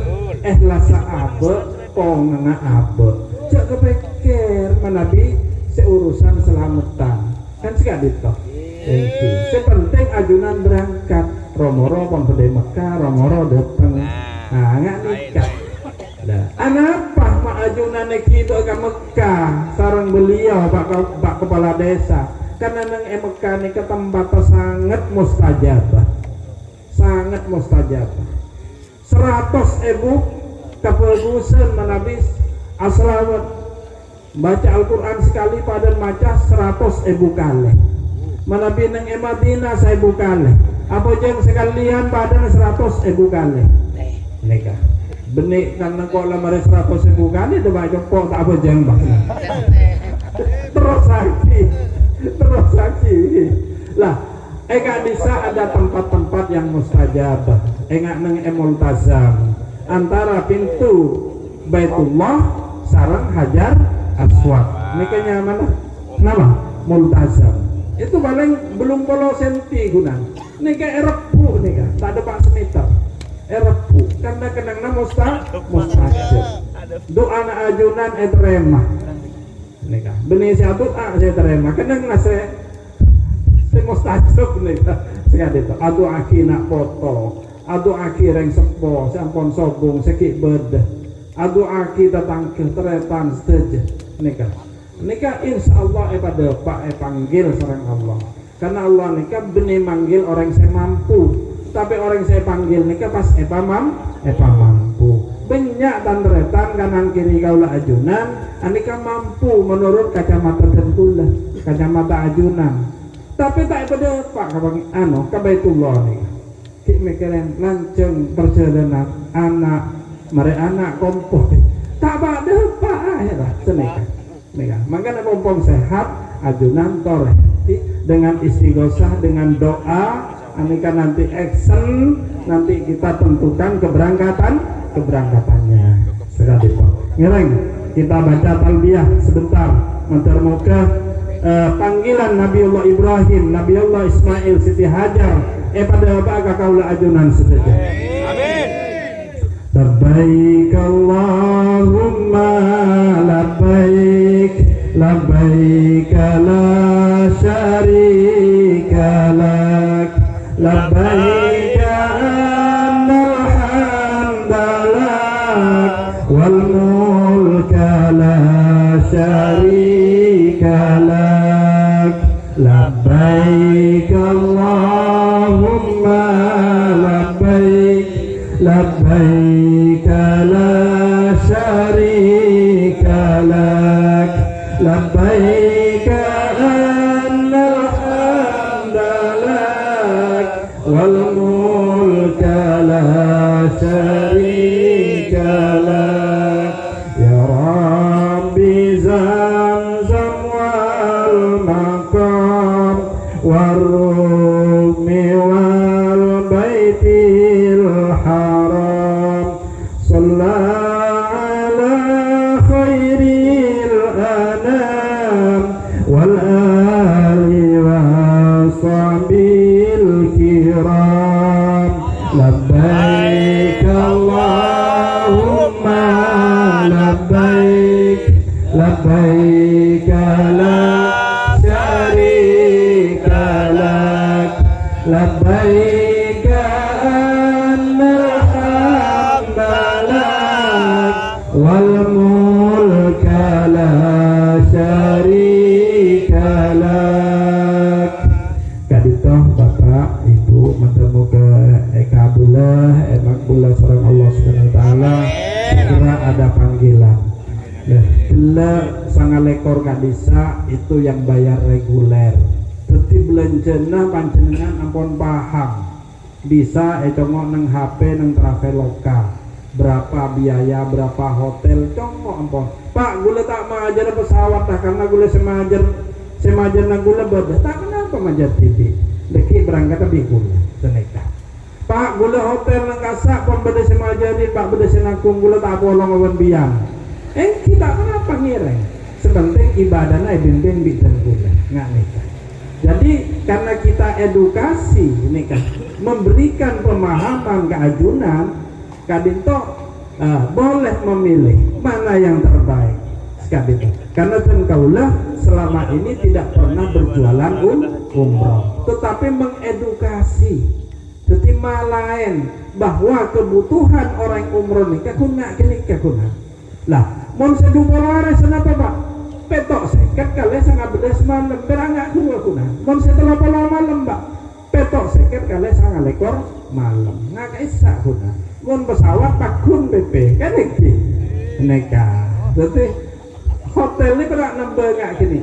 lasa abah pongna abah cak kepikir manabi seurusan selamatan kan sekak dintoh sepenting ajunan berangkat romoro pon pede Mekah romoro datang nggak nikah lah anapa mak ajunan itu ke Mekah sarang beliau pak kepala desa karena nang Mekah ini ke tempat sangat mustajabah 100.000 kepegusan menabis aslawat baca Al-Quran sekali pada maca 100.000 kali menabi nang Madinah 1.000 kali apa jeng sekalian pada 100.000 kali nikah benik karena kok lamar 100.000 kali udah baca kok tak apa jeng bang terus saksi lah bisa ada tempat-tempat yang mustajabah nang multazam antara pintu Baitullah sarang Hajar Aswad nikahnya mana nama multazam itu paling belum polo senti guna nikah erepu nikah tak ada pak semeter erepu karena kenangna mustajab doa anak ajunan etrema nikah benih siatu saya terima kenang nase mustajab nikah sekali itu adu aki nak foto adu aki reng sepo sampon sobung sekik beda adu aki datang ke teretan setuju nikah insya Allah pada pak panggil serang Allah karena Allah nikah benih manggil orang saya mampu tapi orang saya panggil nikah pas mampu banyak dan teretan kanan kiri kaulah ajunan nikah mampu menurut kacamata tentulah kacamata ajunan tapi tak pada pak ke Baitullah nih kita mikirin lanceng perjalanan anak mereka anak kompoh tak ada pak lah seneka mereka makanya pompong sehat ajunan tore dengan istighosah dengan doa aneka nanti action nanti kita tentukan keberangkatannya sekali pak ngereng kita baca talbiyah sebentar mantar moga panggilan Nabiullah Ibrahim Nabiullah Ismail Siti Hajar pada bapak kaula ajunan saja Amin. Labbaik Allahumma labbaik labbaik la syarika lak labbaik annal hamdalak wal mulka la syarika lak labbaik Allahumma labbaik labbaik la syarika lak labbaik annal hamdalak wal mulka la syarika lak ya Rabbi zamzam wal maqam warumi wal baitil haram sallallahu ala khairil anam wal ali wa sahbil kiram labbaik Allahumma labbaik labbaik la syarika lak labbaik annal hamdalak wal mulka la syarika lak kaditoh bapak ibu muga-muga kabullah makbullah sareng Allah Subhanahu wa taala segera ada panggilan bila sangalekor kadisa itu yang bayar reguler tetapi belanjana panjenengan ampun paham bisa congok neng HP neng Traveloka berapa biaya berapa hotel congok ampun pak gula tak majar pesawat dah karena gula semajar nang gula berdah tak kenapa majar TV leki berangkat tapi gula seneka pak gula hotel nang kasak pun beda semajari pak beda senakung gula tak bolong awan biang kita kenapa ngireng sepenting ibadahnya bimbing bidan gula nggak nikah. Jadi karena kita edukasi nikah memberikan pemahaman keajunan kadinto boleh memilih mana yang terbaik sekali karena kaulah selama ini tidak pernah berjualan umroh tetapi mengedukasi setima lain bahwa kebutuhan orang umroh nikah kuna lah mon sedu polare senapa pak petok seket kali sangat bedes malam berangak kuna mon setelah pola malam pak petok seket kali sangat lekor malam nggak isak kuna mon pesawat pakun BP kan iki neka berarti hotel ini pernah nambah nggak gini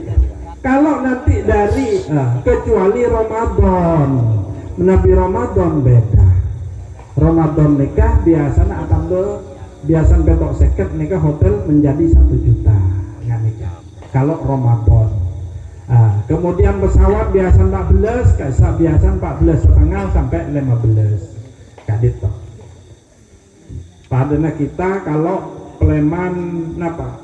kalau nanti dari kecuali Ramadan menabi Ramadan beda Ramadan nikah biasanya akan biasa petok seket nikah hotel menjadi 1 juta nggak nikah kalau Ramadan kemudian pesawat biasa 14 kaisa biasa 14,5 sampai 15 kadit toh padahal kita kalau Sleman apa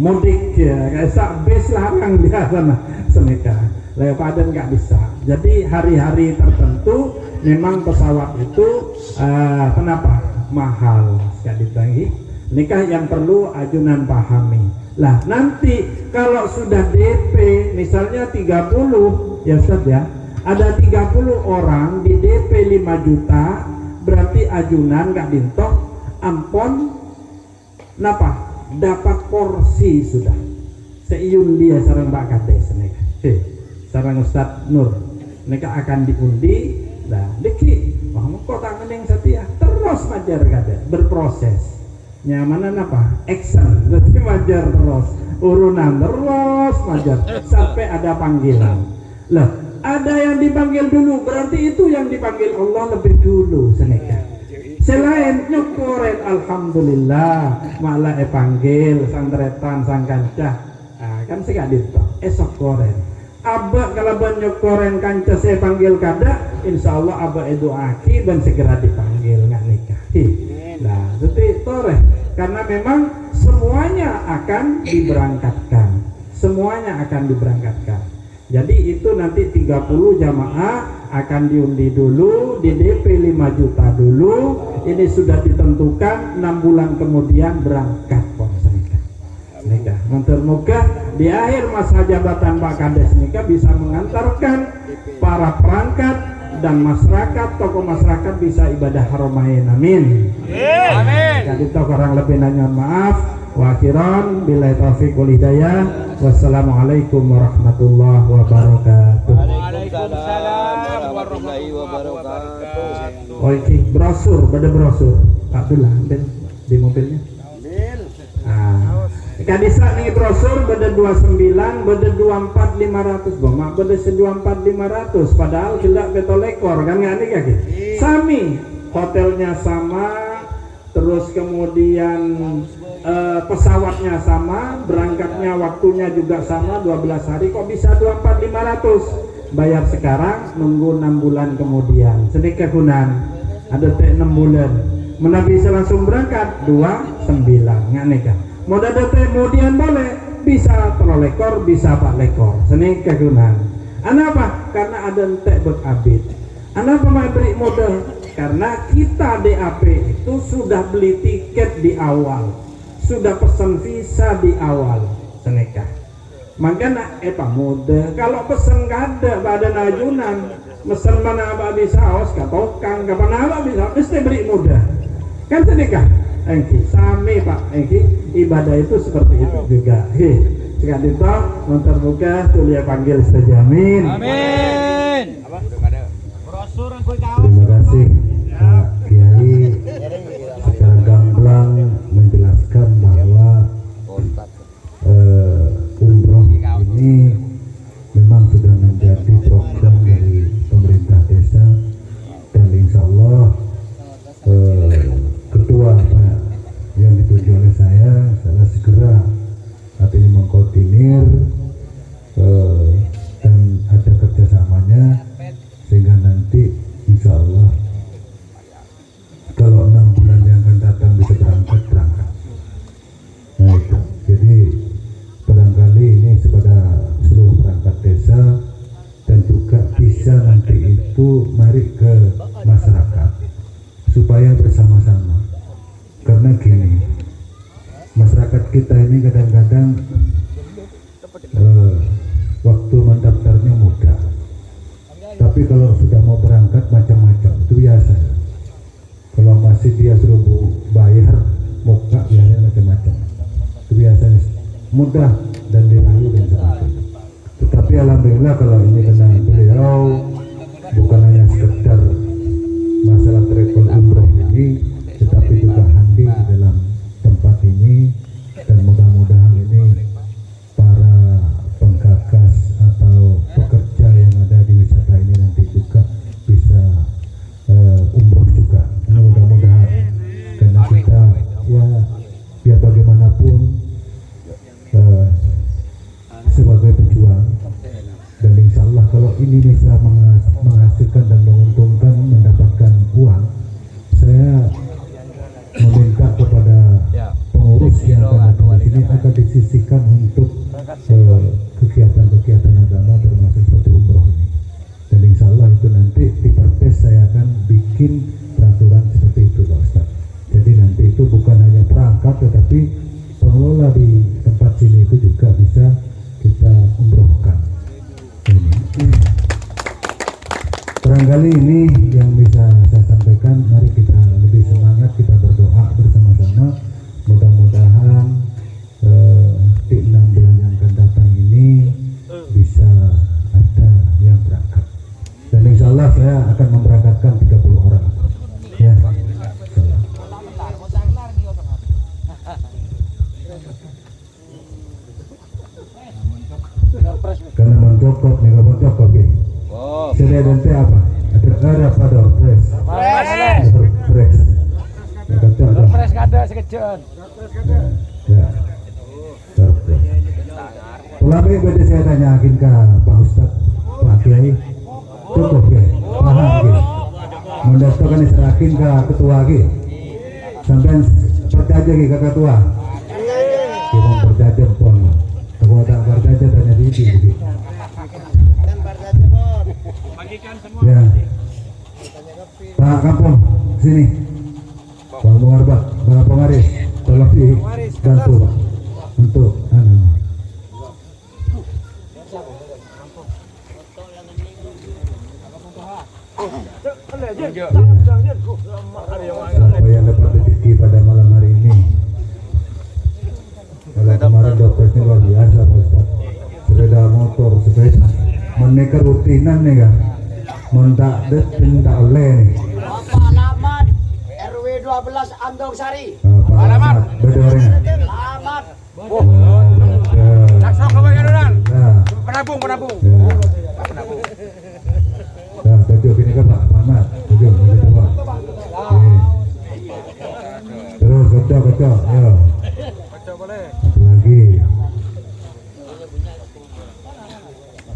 mudik ya kaisa bis larang biasa semeka lewat nggak bisa jadi hari-hari tertentu memang pesawat itu kenapa mahal sekali lagi nikah yang perlu ajunan pahami lah nanti kalau sudah DP misalnya 30 ya Ustaz ya ada 30 orang di DP 5 juta berarti ajunan nggak dintok ampon napa dapat porsi sudah seiyun dia sarang Pak Kades mereka sarang Ustaz Nur mereka akan diundi lah deki wah kota kening setia terus majar kada berproses nyamanan apa action jadi majar terus urunan terus majar sampai ada panggilan lah ada yang dipanggil dulu berarti itu yang dipanggil Allah lebih dulu seneka Selain nyukurin alhamdulillah malah panggil santretan sang kancah. Kan sing adit esok koren. Aba kalau nyukurin kancah saya panggil kada, insyaallah aba doaki dan segera dipanggil nggak nikahi. Nah, itu tore karena memang semuanya akan diberangkatkan. Semuanya akan diberangkatkan. Jadi itu nanti 30 jamaah akan diundi dulu, di DP 5 juta dulu. Ini sudah ditentukan 6 bulan kemudian berangkat nikah. Moga di akhir masa jabatan Pak Kades nikah bisa mengantarkan para perangkat dan masyarakat, tokoh masyarakat bisa ibadah haromain. Amin. Amin. Jadi kurang lebih nanya maaf. Wa akhiran billahi taufiq wal hidayah. Wassalamualaikum warahmatullahi wabarakatuh. Waalaikumsalam warahmatullahi wabarakatuh. Oke, brosur, pada brosur. Abdullah, ambil di mobilnya. Kadisa nih brosur pada 29, pada 24 500 goma, pada 24 500. Padahal gelak betul ekor kan nggak nih kaki. Sami, hotelnya sama, terus kemudian pesawatnya sama, berangkatnya waktunya juga sama 12 hari, kok bisa 24 500? Bayar sekarang, nunggu 6 bulan kemudian. Sedikit kegunaan, ada 6 bulan. Mana bisa langsung berangkat 29 nggak nikah. Mau ada kemudian boleh, bisa terolekor, bisa pak lekor. Seni kegunaan. Kenapa? Karena ada entek berabid. Kenapa mau beri modal? Karena kita DAP itu sudah beli tiket di awal, sudah pesan visa di awal, senikah. Makanya modal. Kalau pesan kada badan ajunan, pesan mana apa bisa awas katokang, kapan apa bisa, mesti beri mudah. Kan senikah. Engki, sami Pak, engki ibadah itu seperti itu juga. Sekali itu terbuka tulia panggil sejamin. Amin. Terima kasih Pak Kiai secara gamblang menjelaskan bahwa umroh ini memang sudah menjadi program dari pemerintah desa dan insya Allah ketua Pak yang ditunjuk oleh saya segera artinya mengkoordinir dan ada kerjasamanya sehingga nanti insya Allah kalau 6 bulan yang akan datang bisa berangkat. Nah itu, jadi barangkali ini kepada seluruh perangkat desa dan juga bisa nanti itu mari ke masyarakat supaya bersama-sama. Karena gini, masyarakat kita ini kadang-kadang waktu mendaftarnya mudah, tapi kalau sudah mau berangkat macam-macam, itu biasa. Kalau masih dia suruh bayar muka biasanya macam-macam, itu biasanya mudah dan dirayu dan sebagainya. Tetapi alhamdulillah kalau ini kena beliau bukan hanya sekedar masalah travel umroh ini, tetapi juga hadir di dalam tempat ini, dan mudah-mudahan ini para penggagas atau pekerja yang ada di wisata ini nanti juga bisa umroh juga. Mudah-mudahan karena kita ya bagaimanapun sebagai pejuang, dan insya Allah kalau ini bisa menghasilkan dan menguntungkan mendapatkan uang, saya meminta kepada pengurus yang akan datang di sini akan disisihkan untuk kegiatan-kegiatan agama termasuk seperti umroh ini. Dan insya Allah itu nanti di Perdes saya akan bikin peraturan seperti itu Pak Ustaz. Jadi nanti itu bukan hanya perangkat tetapi pengelola di tempat sini itu juga bisa kita umrohkan. Barangkali ini yang bisa saya sampaikan. Mari kita lebih semangat, kita berdoa bersama-sama. Mudah-mudahan di 6 bulan yang akan datang ini bisa ada yang berangkat. Dan insya Allah saya akan memberangkatkan 30 orang. Ya. Karena mencokot nih, kapan cokot nih? Sudah nanti apa? Ada apa dong? Press. Ya. Ulama beda saya tanyakin ke Pak Ustadz, Pak Kiai, cukup ya, paham ya. Mendaftarkan diserahin ke ketua lagi, sampai percaya lagi ke ketua. Kita percaya pun, kalau tak percaya tanya di sini. Ya, Pak Kampung sini, Pak Mungarba, Pak Pengaris, tolong dibantu Pak untuk siapa yang dapat rezeki pada malam hari ini. Kalau kemarin dokternya luar biasa Pak Ustaz, sepeda motor, sepeda menikah rutinan nih kan, mentak tak oleh nih. Bapak Alamat RW 12 Andong Sari. Pak Alamat bedoreng. Alamat. Langsung ke bagian orang. Penabung. Nah, tujuh ini kan Pak Ahmad, tujuh kita Pak. Terus kocok, ya. Satu lagi.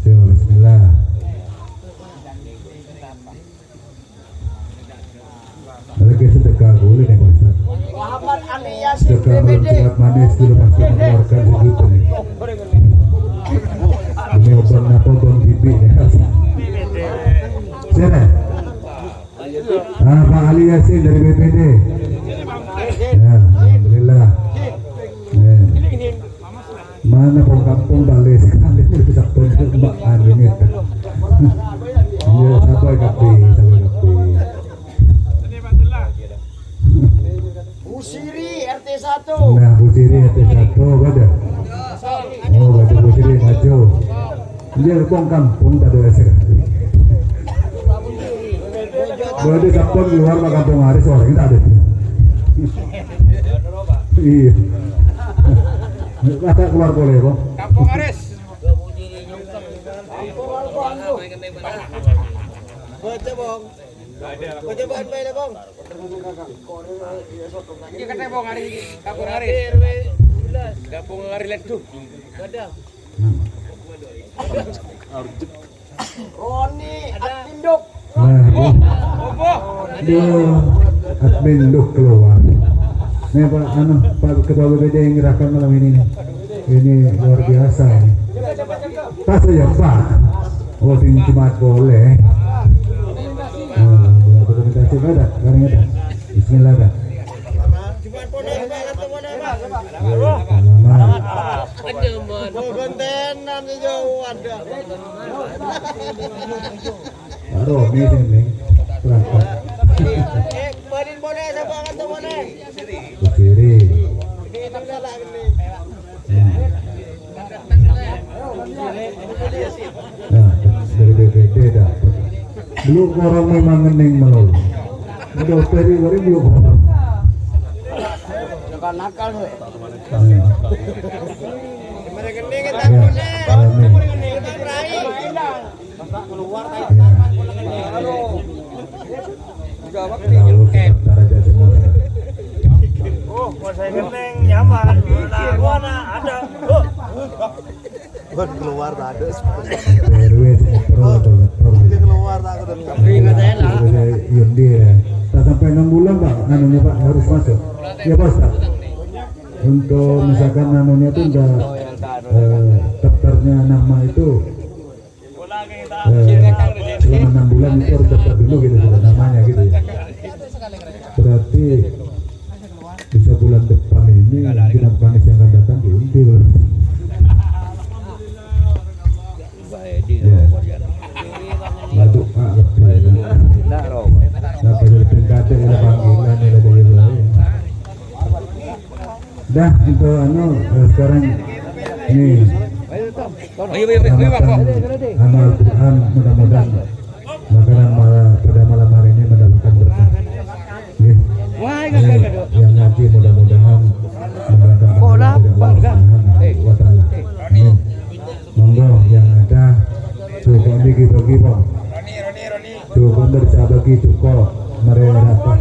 Bismillah. Lagi sedekah boleh nih Pak Ustaz. Muhammad Ali Yasin Sedekah BPD. berat manis dulu pasti mengeluarkan segitu nih. Demi obat napa bang bibi nih. Siapa? Pak Ali Yasin dari BPD. Ya, alhamdulillah. Mana pun kampung balik sekali ini bisa tunjuk Mbak Andini. Ya, sampai kapi. Busiri RT 1. Nah, Busiri RT 1 ada. Oh, ada Busiri maju. Dia pun kampung tak ada sekali. Berarti kampung luar Pak Kampung Haris orang tak ada. Iya. Kata keluar boleh kok. Kampung Haris. Baca bong. Baca bahan baik lah bong. Ini kata Bong Haris ini. Kampung Haris. Kampung Haris lihat tuh. Roni Adinduk. Admin Luk keluar. Nih Pak Ketua BPD yang gerakan malam ini nih. Ini luar biasa ini. Tas aja Pak. Oh cuma boleh. Dokumentasi ada, barangnya ada. Bismillah ada. Cuma boleh banget teman kontenan jauh ada. Baru ini sini. Berangkat. Badin boleh siapa kata boleh. Kiri. Nah, dari BPD dapat. Belum orang memang ngening melulu. Udah peri belum orang. Jangan nakal we. Mereka kening Ya, takutnya. alami. Kita berai. Keluar Lalu kita aja semua. Oh, buat saya kening nyaman. Nah, gua ada. Buat keluar tak ada. RW Keluar tak ada. Yundi ya. Tak sampai 6 bulan Pak, anunya Pak harus masuk. Ya Pak Ustaz. Untuk misalkan anunya itu udah daftarnya nama itu selama 6 bulan itu harus daftar dulu gitu sudah namanya gitu ya. Berarti bisa bulan depan ini mungkin Afganis yang akan datang diundi loh. Ya. Batu Pak lebih. Nah pada pilkada ada panggilan ada dari lain. Dah untuk sekarang ini amal Quran mudah-mudahan makanan pada malam hari ini mendapatkan berkah. Yang ngaji mudah-mudahan mendapatkan Allah Subhanahu wa taala. Amin. Monggo yang ada cukup bagi Bang. Cukup bersabagi cukup mereka dapat.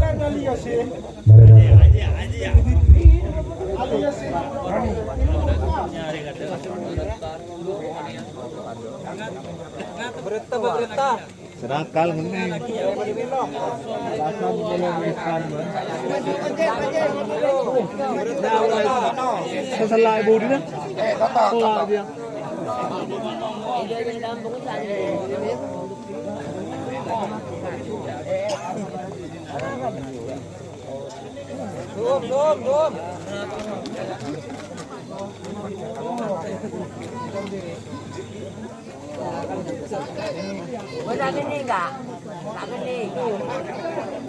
Serakal meneng. Salah ibu dia. Salah dia. Wala gini ka? Wala gini.